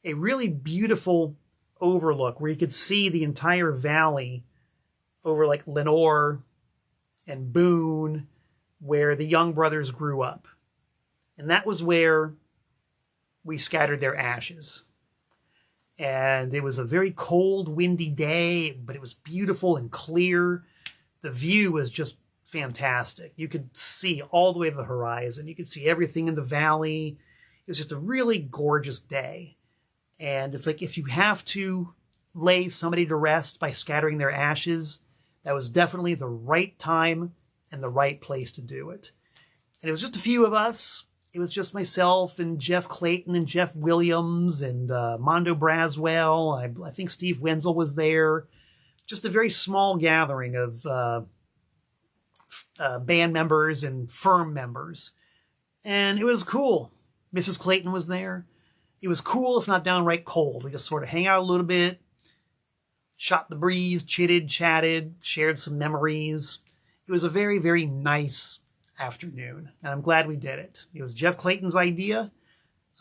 A really beautiful overlook where you could see the entire valley over like Lenoir and Boone, where the Young brothers grew up. And that was where we scattered their ashes. And it was a very cold, windy day, but it was beautiful and clear. The view was just fantastic. You could see all the way to the horizon. You could see everything in the valley. It was just a really gorgeous day. And it's like, if you have to lay somebody to rest by scattering their ashes, that was definitely the right time and the right place to do it. And it was just a few of us. It was just myself and Jeff Clayton and Jeff Williams and Mondo Braswell. I think Steve Wenzel was there. Just a very small gathering of band members and firm members. And it was cool. Mrs. Clayton was there. It was cool, if not downright cold. We just sort of hang out a little bit, shot the breeze, chitted, chatted, shared some memories. It was a very, very nice afternoon, and I'm glad we did it. It was Jeff Clayton's idea.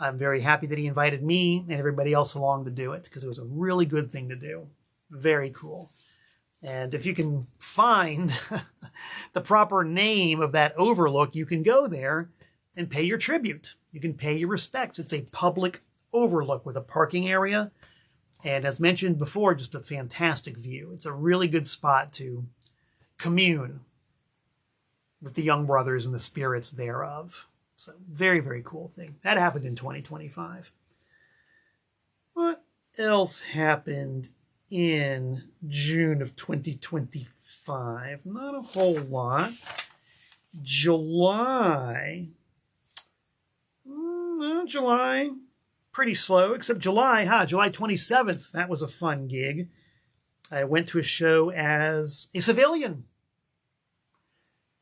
I'm very happy that he invited me and everybody else along to do it, because it was a really good thing to do. Very cool. And if you can find the proper name of that overlook, you can go there and pay your tribute. You can pay your respects. It's a public overlook with a parking area. And as mentioned before, just a fantastic view. It's a really good spot to commune with the Young brothers and the spirits thereof. So very, very cool thing. That happened in 2025. What else happened in June of 2025? Not a whole lot. July, pretty slow, except July 27th, that was a fun gig. I went to a show as a civilian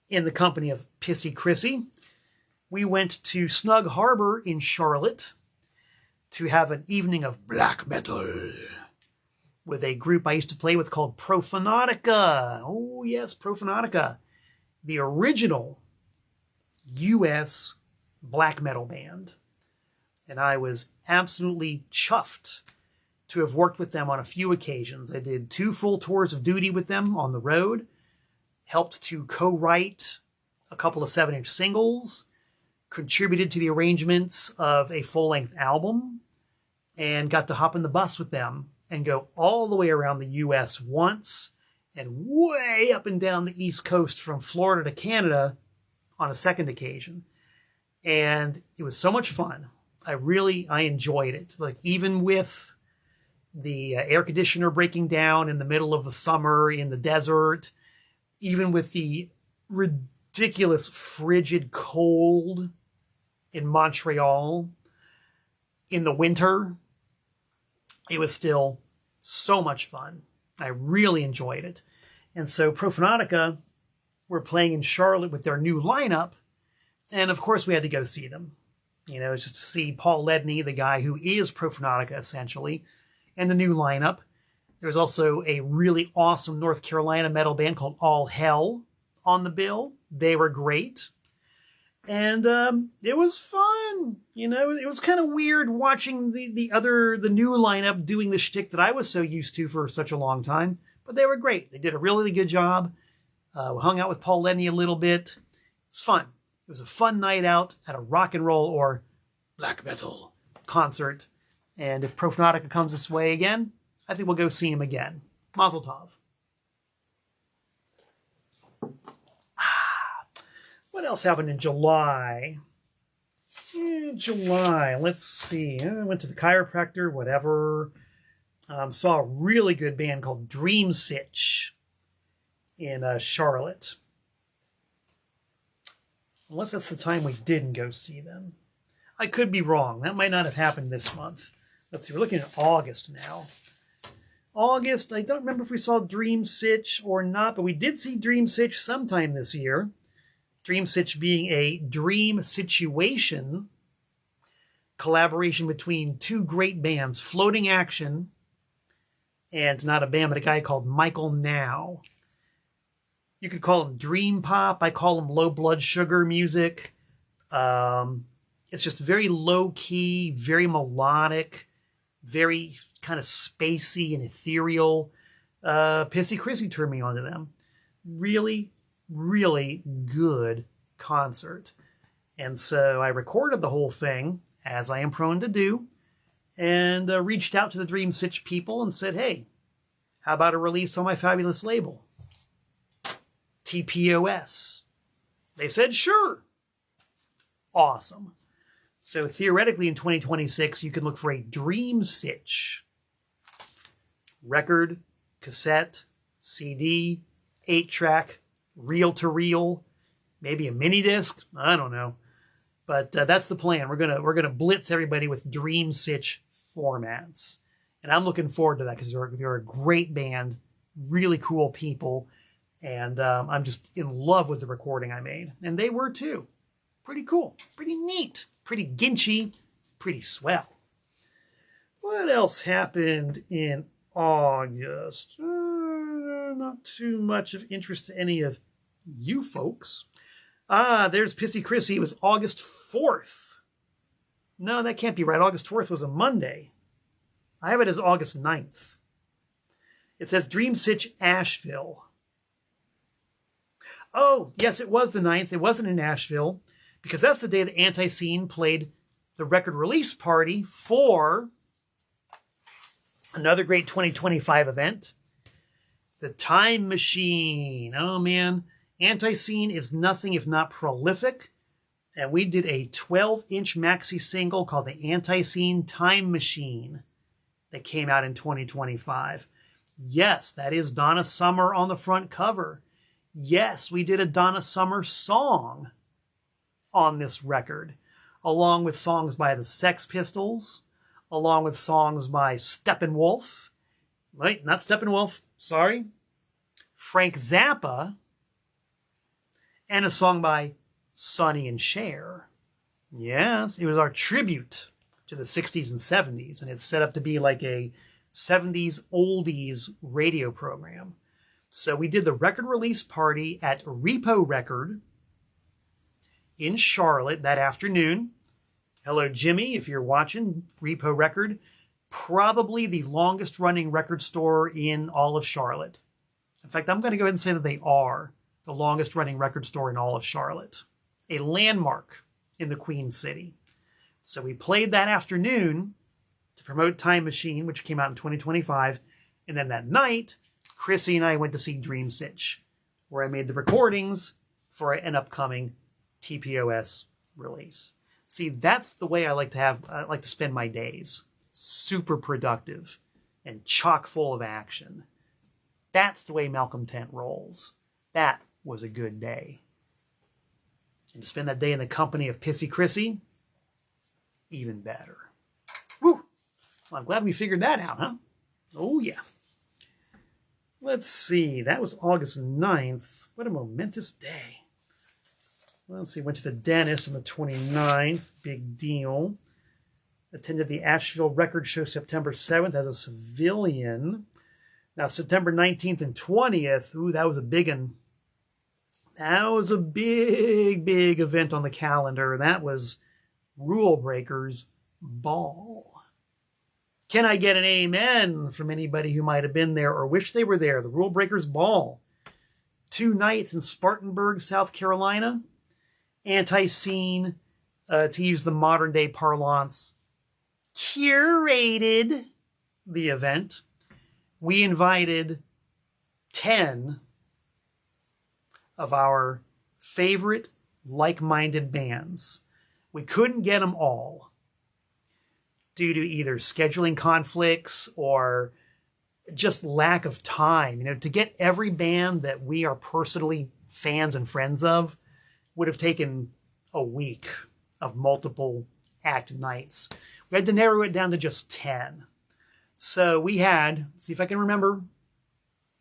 in the company of Pissy Chrissy. We went to Snug Harbor in Charlotte to have an evening of black metal with a group I used to play with called Profanatica. Oh yes, Profanatica. the original U.S. black metal band. And I was absolutely chuffed to have worked with them on a few occasions. I did 2 full tours of duty with them on the road, helped to co-write a couple of 7-inch singles, contributed to the arrangements of a full-length album, and got to hop in the bus with them and go all the way around the U.S. once and way up and down the East Coast from Florida to Canada on a second occasion. And it was so much fun. I enjoyed it. Like, even with the air conditioner breaking down in the middle of the summer in the desert, even with the ridiculous frigid cold in Montreal in the winter, it was still so much fun. I really enjoyed it. And so Profanatica were playing in Charlotte with their new lineup, and of course we had to go see them. You know, just to see Paul Ledney, the guy who is Profanatica essentially, and the new lineup. There was also a really awesome North Carolina metal band called All Hell on the bill. They were great. And it was fun. You know, it was kind of weird watching the new lineup doing the shtick that I was so used to for such a long time. But they were great. They did a really good job. We hung out with Paul Ledney a little bit. It was fun. It was a fun night out at a rock and roll or black metal concert. And if Profanatica comes this way again, I think we'll go see him again. Mazel tov. What else happened in July? July, let's see. I went to the chiropractor, whatever. Saw a really good band called Sitch in Charlotte. Unless that's the time we didn't go see them. I could be wrong. That might not have happened this month. Let's see, we're looking at August now. August, I don't remember if we saw Sitch or not, but we did see Sitch sometime this year. Sitch being a dream situation collaboration between 2 great bands, Floating Action, and not a band, but a guy called Michael Now. You could call him dream pop. I call him low blood sugar music. It's just very low key, very melodic, very kind of spacey and ethereal. Pissy Chrissy turned me on to them. Really, really good concert. And so I recorded the whole thing, as I am prone to do, and reached out to the Sitch people and said, hey, how about a release on my fabulous label? TPOS. They said, sure. Awesome. So theoretically in 2026, you can look for a Sitch record, cassette, CD, 8-track, reel-to-reel, maybe a mini disc. I don't know. But that's the plan. We're gonna blitz everybody with Sitch formats. And I'm looking forward to that because they're a great band, really cool people. And I'm just in love with the recording I made. And they were too. Pretty cool. Pretty neat. Pretty ginchy. Pretty swell. What else happened in August? Not too much of interest to any of you folks. There's Pissy Chrissy. It was August 4th. No, that can't be right. August 4th was a Monday. I have it as August 9th. It says Sitch Asheville. Oh, yes, it was the 9th. It wasn't in Nashville because that's the day that Anti-Scene played the record release party for another great 2025 event, the Time Machine. Oh, man. Anti-Scene is nothing if not prolific, and we did a 12-inch maxi single called the Anti-Scene Time Machine that came out in 2025. Yes, that is Donna Summer on the front cover. Yes, we did a Donna Summer song on this record, along with songs by the Sex Pistols, along with songs by Steppenwolf. Wait, not Steppenwolf, sorry. Frank Zappa, and a song by Sonny and Cher. Yes, it was our tribute to the 60s and 70s, and it's set up to be like a 70s oldies radio program. So we did the record release party at Repo Record in Charlotte that afternoon. Hello, Jimmy, if you're watching. Repo Record, probably the longest running record store in all of Charlotte. In fact, I'm going to go ahead and say that they are the longest running record store in all of Charlotte. A landmark in the Queen City. So we played that afternoon to promote Time Machine, which came out in 2025. And then that night, Chrissy and I went to see Dream Sitch, where I made the recordings for an upcoming TPOS release. See, that's the way I like to spend my days. Super productive and chock full of action. That's the way Malcolm Tent rolls. That was a good day. And to spend that day in the company of Pissy Chrissy, even better. Woo! Well, I'm glad we figured that out, huh? Oh, yeah. Let's see. That was August 9th. What a momentous day. Well, let's see. Went to the dentist on the 29th. Big deal. Attended the Asheville Record Show September 7th as a civilian. Now, September 19th and 20th. Ooh, that was a big one. That was a big, big event on the calendar. That was Rule Breakers Ball. Can I get an amen from anybody who might have been there or wish they were there? The Rule Breakers Ball. 2 nights in Spartanburg, South Carolina. Anti-scene, to use the modern day parlance, curated the event. We invited 10 of our favorite like-minded bands. We couldn't get them all due to either scheduling conflicts or just lack of time. You know, to get every band that we are personally fans and friends of would have taken a week of multiple act nights. We had to narrow it down to just 10. So we had, see if I can remember,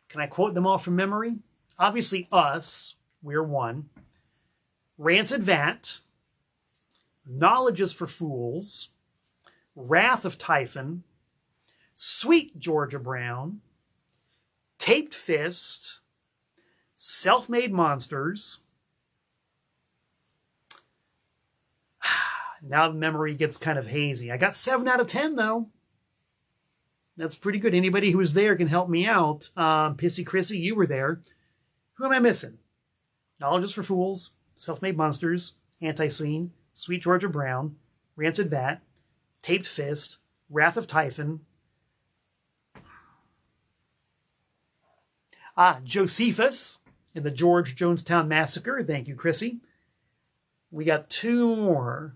can I quote them all from memory? Obviously Us, we're one. Rancid Vat, Knowledge is for Fools, Wrath of Typhon, Sweet Georgia Brown, Taped Fist, Self-Made Monsters. Now the memory gets kind of hazy. I got 7 out of 10, though. That's pretty good. Anybody who was there can help me out. Pissy Chrissy, you were there. Who am I missing? Knowledge is for Fools, Self-Made Monsters, Anti-Scene, Sweet Georgia Brown, Rancid Vat, Taped Fist, Wrath of Typhon. Josephus in the George Jonestown Massacre. Thank you, Chrissy. We got 2 more.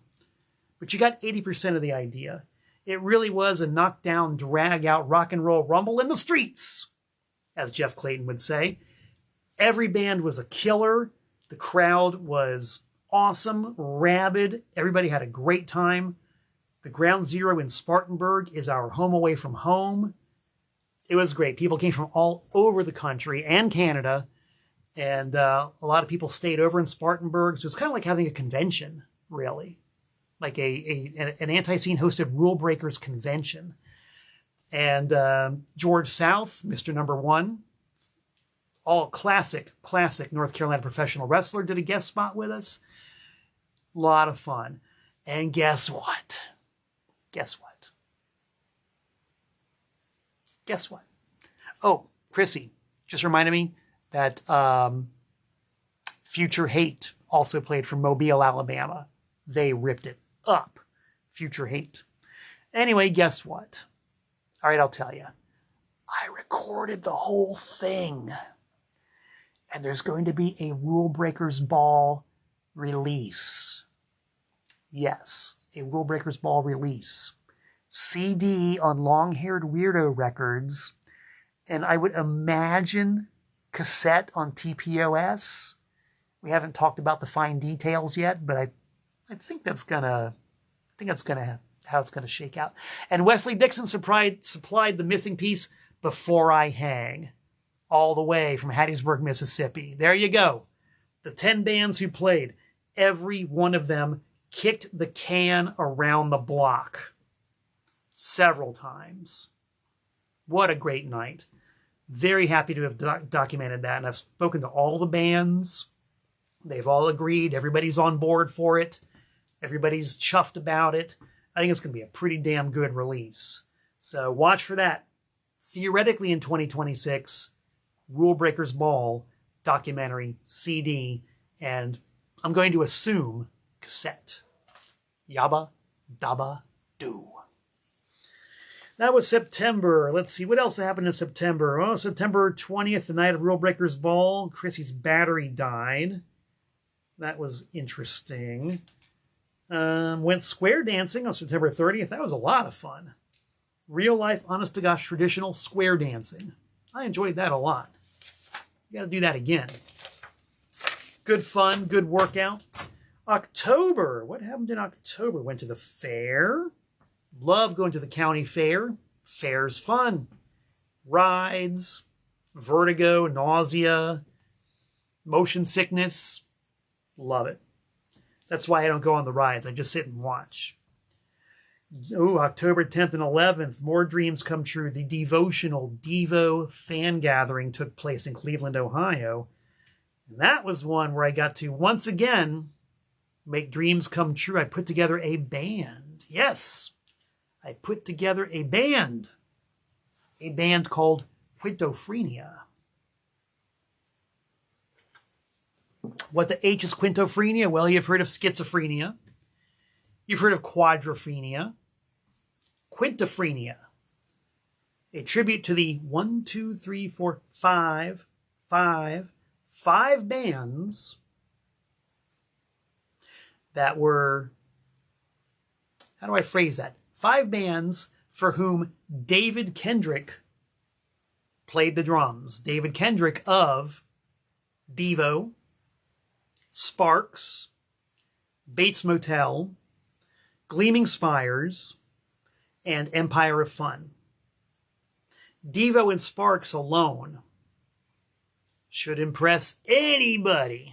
But you got 80% of the idea. It really was a knockdown, drag-out rock and roll rumble in the streets, as Jeff Clayton would say. Every band was a killer. The crowd was awesome, rabid. Everybody had a great time. The Ground Zero in Spartanburg is our home away from home. It was great. People came from all over the country and Canada, and a lot of people stayed over in Spartanburg. So it was kind of like having a convention, really. Like an anti-scene hosted Rule Breakers convention. And George South, Mr. Number One, all classic North Carolina professional wrestler, did a guest spot with us. A lot of fun. And guess what? Guess what? Oh, Chrissy just reminded me that Future Hate also played from Mobile, Alabama. They ripped it up. Future Hate. Anyway, guess what? All right, I'll tell you. I recorded the whole thing. And there's going to be a Rule Breakers Ball release. Yes, a Rule Breakers Ball release. CD on Long-Haired Weirdo Records. And I would imagine cassette on TPOS. We haven't talked about the fine details yet, but I think that's how it's gonna shake out. And Wesley Dixon supplied the missing piece, Before I Hang, all the way from Hattiesburg, Mississippi. There you go. The 10 bands who played, every one of them kicked the can around the block several times. What a great night. Very happy to have documented that. And I've spoken to all the bands. They've all agreed. Everybody's on board for it. Everybody's chuffed about it. I think it's going to be a pretty damn good release. So watch for that. Theoretically in 2026, Rule Breakers Ball documentary, CD, and I'm going to assume cassette. Yabba dabba do. That was September. Let's see, what else happened in September? Oh, September 20th, the night of Rule Breakers Ball, Chrissy's battery died. That was interesting. Went square dancing on September 30th. That was a lot of fun. Real life, honest to gosh, traditional square dancing. I enjoyed that a lot. You got to do that again. Good fun, good workout. October. What happened in October? Went to the fair. Love going to the county fair. Fair's fun. Rides, vertigo, nausea, motion sickness. Love it. That's why I don't go on the rides. I just sit and watch. Oh, October 10th and 11th, more dreams come true. The devotional Devo fan gathering took place in Cleveland, Ohio. And that was one where I got to, once again, make dreams come true. I put together a band. Yes, I put together a band. A band called Quintophrenia. What the H is quintophrenia? Well, you've heard of schizophrenia. You've heard of quadrophenia. Quintophrenia. A tribute to the 5 bands that were, how do I phrase that? 5 bands for whom David Kendrick played the drums. David Kendrick of Devo, Sparks, Bates Motel, Gleaming Spires, and Empire of Fun. Devo and Sparks alone should impress anybody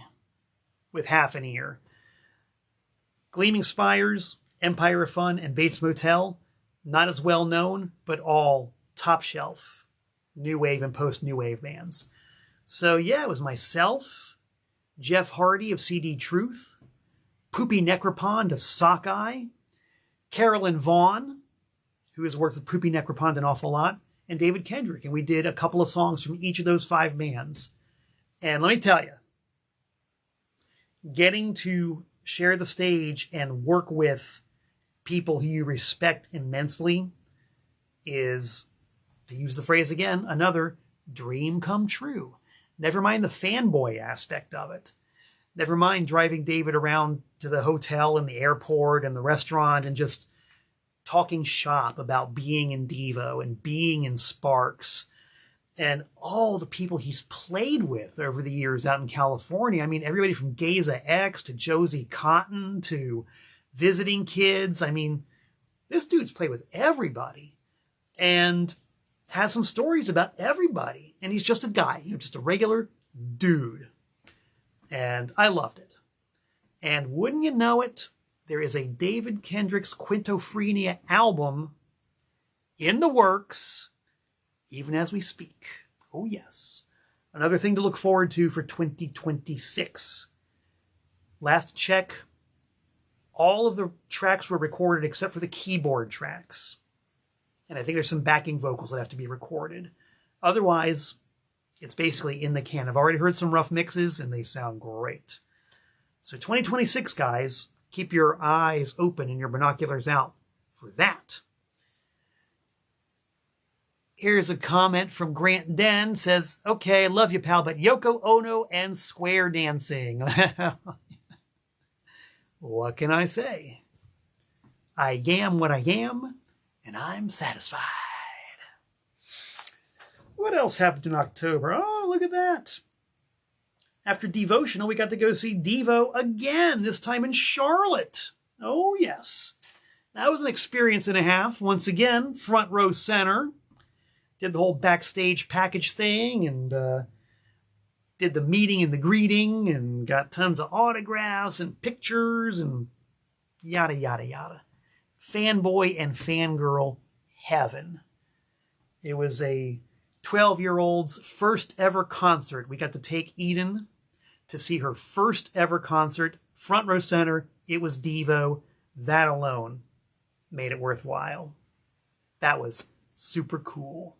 with half an ear. Gleaming Spires, Empire of Fun, and Bates Motel, not as well known, but all top shelf new wave and post-new wave bands. So yeah, it was myself, Jeff Hardy of CD Truth, Poopy Necropond of Sockeye, Carolyn Vaughn, who has worked with Poopy Necropond an awful lot, and David Kendrick. And we did a couple of songs from each of those 5 bands. And let me tell you, getting to share the stage and work with people who you respect immensely is, to use the phrase again, another dream come true. Never mind the fanboy aspect of it. Never mind driving David around to the hotel and the airport and the restaurant and just talking shop about being in Devo and being in Sparks and all the people he's played with over the years out in California. I mean, everybody from Geza X to Josie Cotton to Visiting Kids. I mean, this dude's played with everybody and has some stories about everybody. And he's just a guy, just a regular dude. And I loved it. And wouldn't you know it, there is a David Kendrick's Quintophrenia album in the works, even as we speak. Oh, yes. Another thing to look forward to for 2026. Last check, all of the tracks were recorded except for the keyboard tracks. And I think there's some backing vocals that have to be recorded. Otherwise, it's basically in the can. I've already heard some rough mixes, and they sound great. So 2026, guys, keep your eyes open and your binoculars out for that. Here's a comment from Grant Den. Says, okay, I love you, pal, but Yoko Ono and square dancing. What can I say? I am what I am, and I'm satisfied. What else happened in October? Oh, look at that. After Devotional, we got to go see Devo again, this time in Charlotte. Oh, yes. That was an experience and a half. Once again, front row center. Did the whole backstage package thing and did the meeting and the greeting and got tons of autographs and pictures and yada, yada, yada. Fanboy and fangirl heaven. It was a 12-year-old's first ever concert. We got to take Eden to see her first ever concert, front row center. It was Devo. That alone made it worthwhile. That was super cool.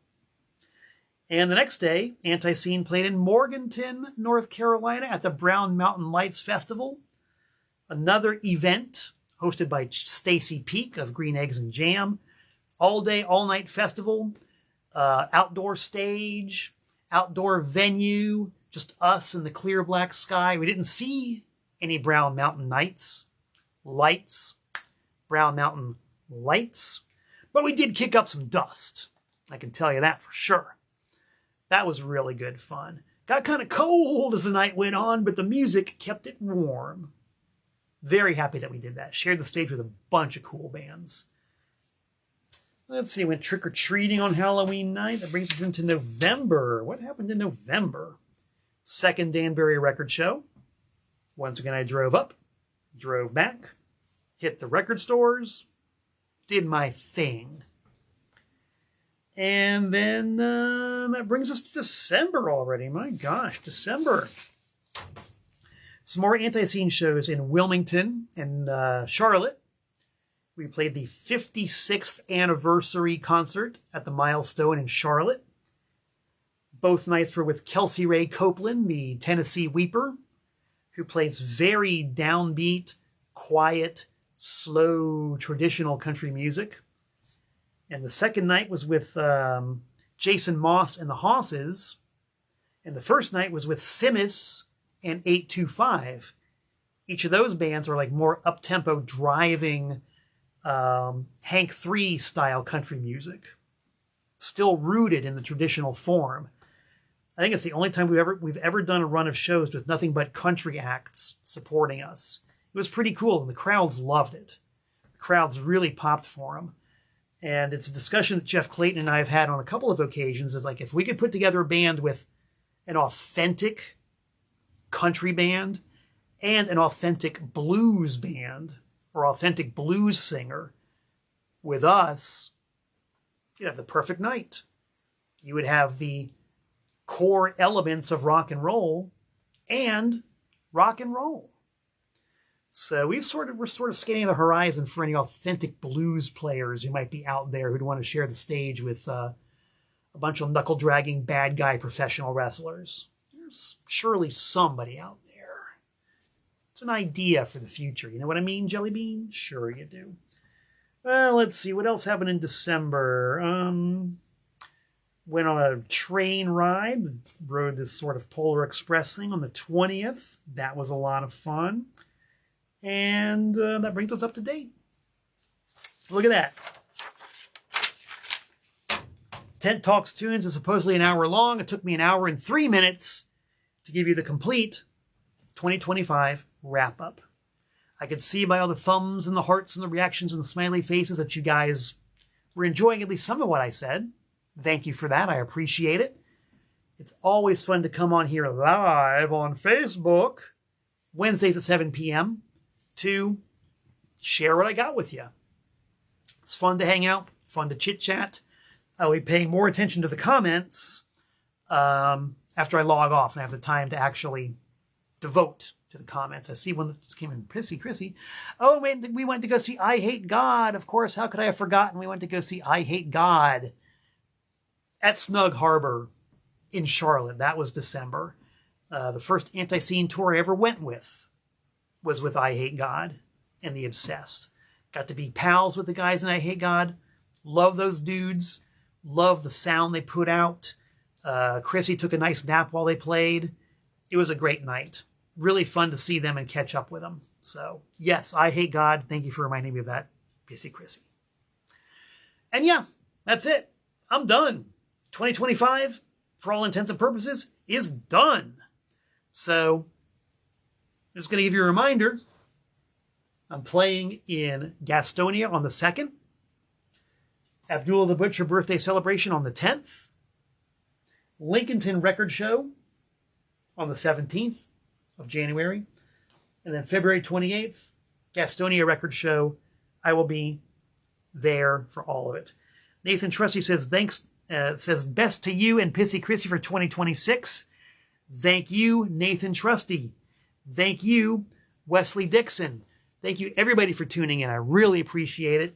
And the next day, Anti-Scene played in Morganton, North Carolina at the Brown Mountain Lights Festival. Another event hosted by Stacy Peak of Green Eggs and Jam. All day, all night festival. Outdoor stage, outdoor venue, just us in the clear black sky. We didn't see any Brown Mountain lights, Brown Mountain lights, but we did kick up some dust. I can tell you that for sure. That was really good fun. Got kind of cold as the night went on, but the music kept it warm. Very happy that we did that. Shared the stage with a bunch of cool bands. Let's see, went trick-or-treating on Halloween night. That brings us into November. What happened in November? Second Danbury record show. Once again, I drove up, drove back, hit the record stores, did my thing. And then that brings us to December already. My gosh, December. Some more Anti-Scene shows in Wilmington and Charlotte. We played the 56th anniversary concert at the Milestone in Charlotte. Both nights were with Kelsey Ray Copeland, the Tennessee Weeper, who plays very downbeat, quiet, slow, traditional country music. And the second night was with Jason Moss and the Hosses. And the first night was with Simis and 825. Each of those bands are like more up-tempo, driving, Hank 3 style country music, still rooted in the traditional form. I think it's the only time we've ever done a run of shows with nothing but country acts supporting us. It was pretty cool, and the crowds loved it. The crowds really popped for them. And it's a discussion that Jeff Clayton and I have had on a couple of occasions, is like, if we could put together a band with an authentic country band and an authentic blues band, or authentic blues singer with us, you'd have the perfect night. You would have the core elements of rock and roll and rock and roll. So we're sort of scanning the horizon for any authentic blues players who might be out there who'd want to share the stage with a bunch of knuckle-dragging bad guy professional wrestlers. There's surely somebody out there. It's an idea for the future. You know what I mean, Jelly Bean? Sure you do. Well, let's see. What else happened in December? Went on a train ride. Rode this sort of Polar Express thing on the 20th. That was a lot of fun. And that brings us up to date. Look at that. Tent Talks Tunes is supposedly an hour long. It took me an hour and 3 minutes to give you the complete 2025 wrap-up. I could see by all the thumbs and the hearts and the reactions and the smiley faces that you guys were enjoying at least some of what I said. Thank you for that. I appreciate it. It's always fun to come on here live on Facebook, Wednesdays at 7 p.m., to share what I got with you. It's fun to hang out, fun to chit-chat. I'll be paying more attention to the comments after I log off and have the time to actually devote to the comments. I see one that just came in, Chrissy. Oh, we went to go see Eyehategod. Of course, how could I have forgotten? We went to go see Eyehategod at Snug Harbor in Charlotte. That was December. The first Anti-Scene tour I ever went with was with Eyehategod and the Obsessed. Got to be pals with the guys in Eyehategod. Love those dudes. Love the sound they put out. Chrissy took a nice nap while they played. It was a great night. Really fun to see them and catch up with them. So, yes, Eyehategod. Thank you for reminding me of that, Pissy Chrissy. And yeah, that's it. I'm done. 2025, for all intents and purposes, is done. So, just going to give you a reminder. I'm playing in Gastonia on the 2nd. Abdullah the Butcher birthday celebration on the 10th. Lincolnton Record Show on the 17th of January. And then February 28th, Gastonia Record Show. I will be there for all of it. Nathan Trusty says, thanks It says, best to you and Pissy Chrissy for 2026. Thank you, Nathan Trusty. Thank you, Wesley Dixon. Thank you, everybody, for tuning in. I really appreciate it.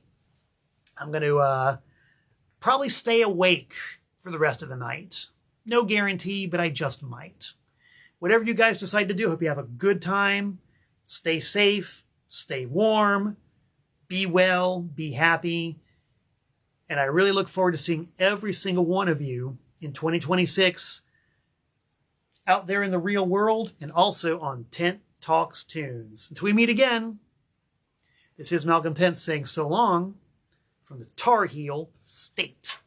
I'm going to probably stay awake for the rest of the night. No guarantee, but I just might. Whatever you guys decide to do, hope you have a good time. Stay safe, stay warm, be well, be happy. And I really look forward to seeing every single one of you in 2026 out there in the real world and also on Tent Talks Tunes. Until we meet again, this is Malcolm Tent saying so long from the Tar Heel State.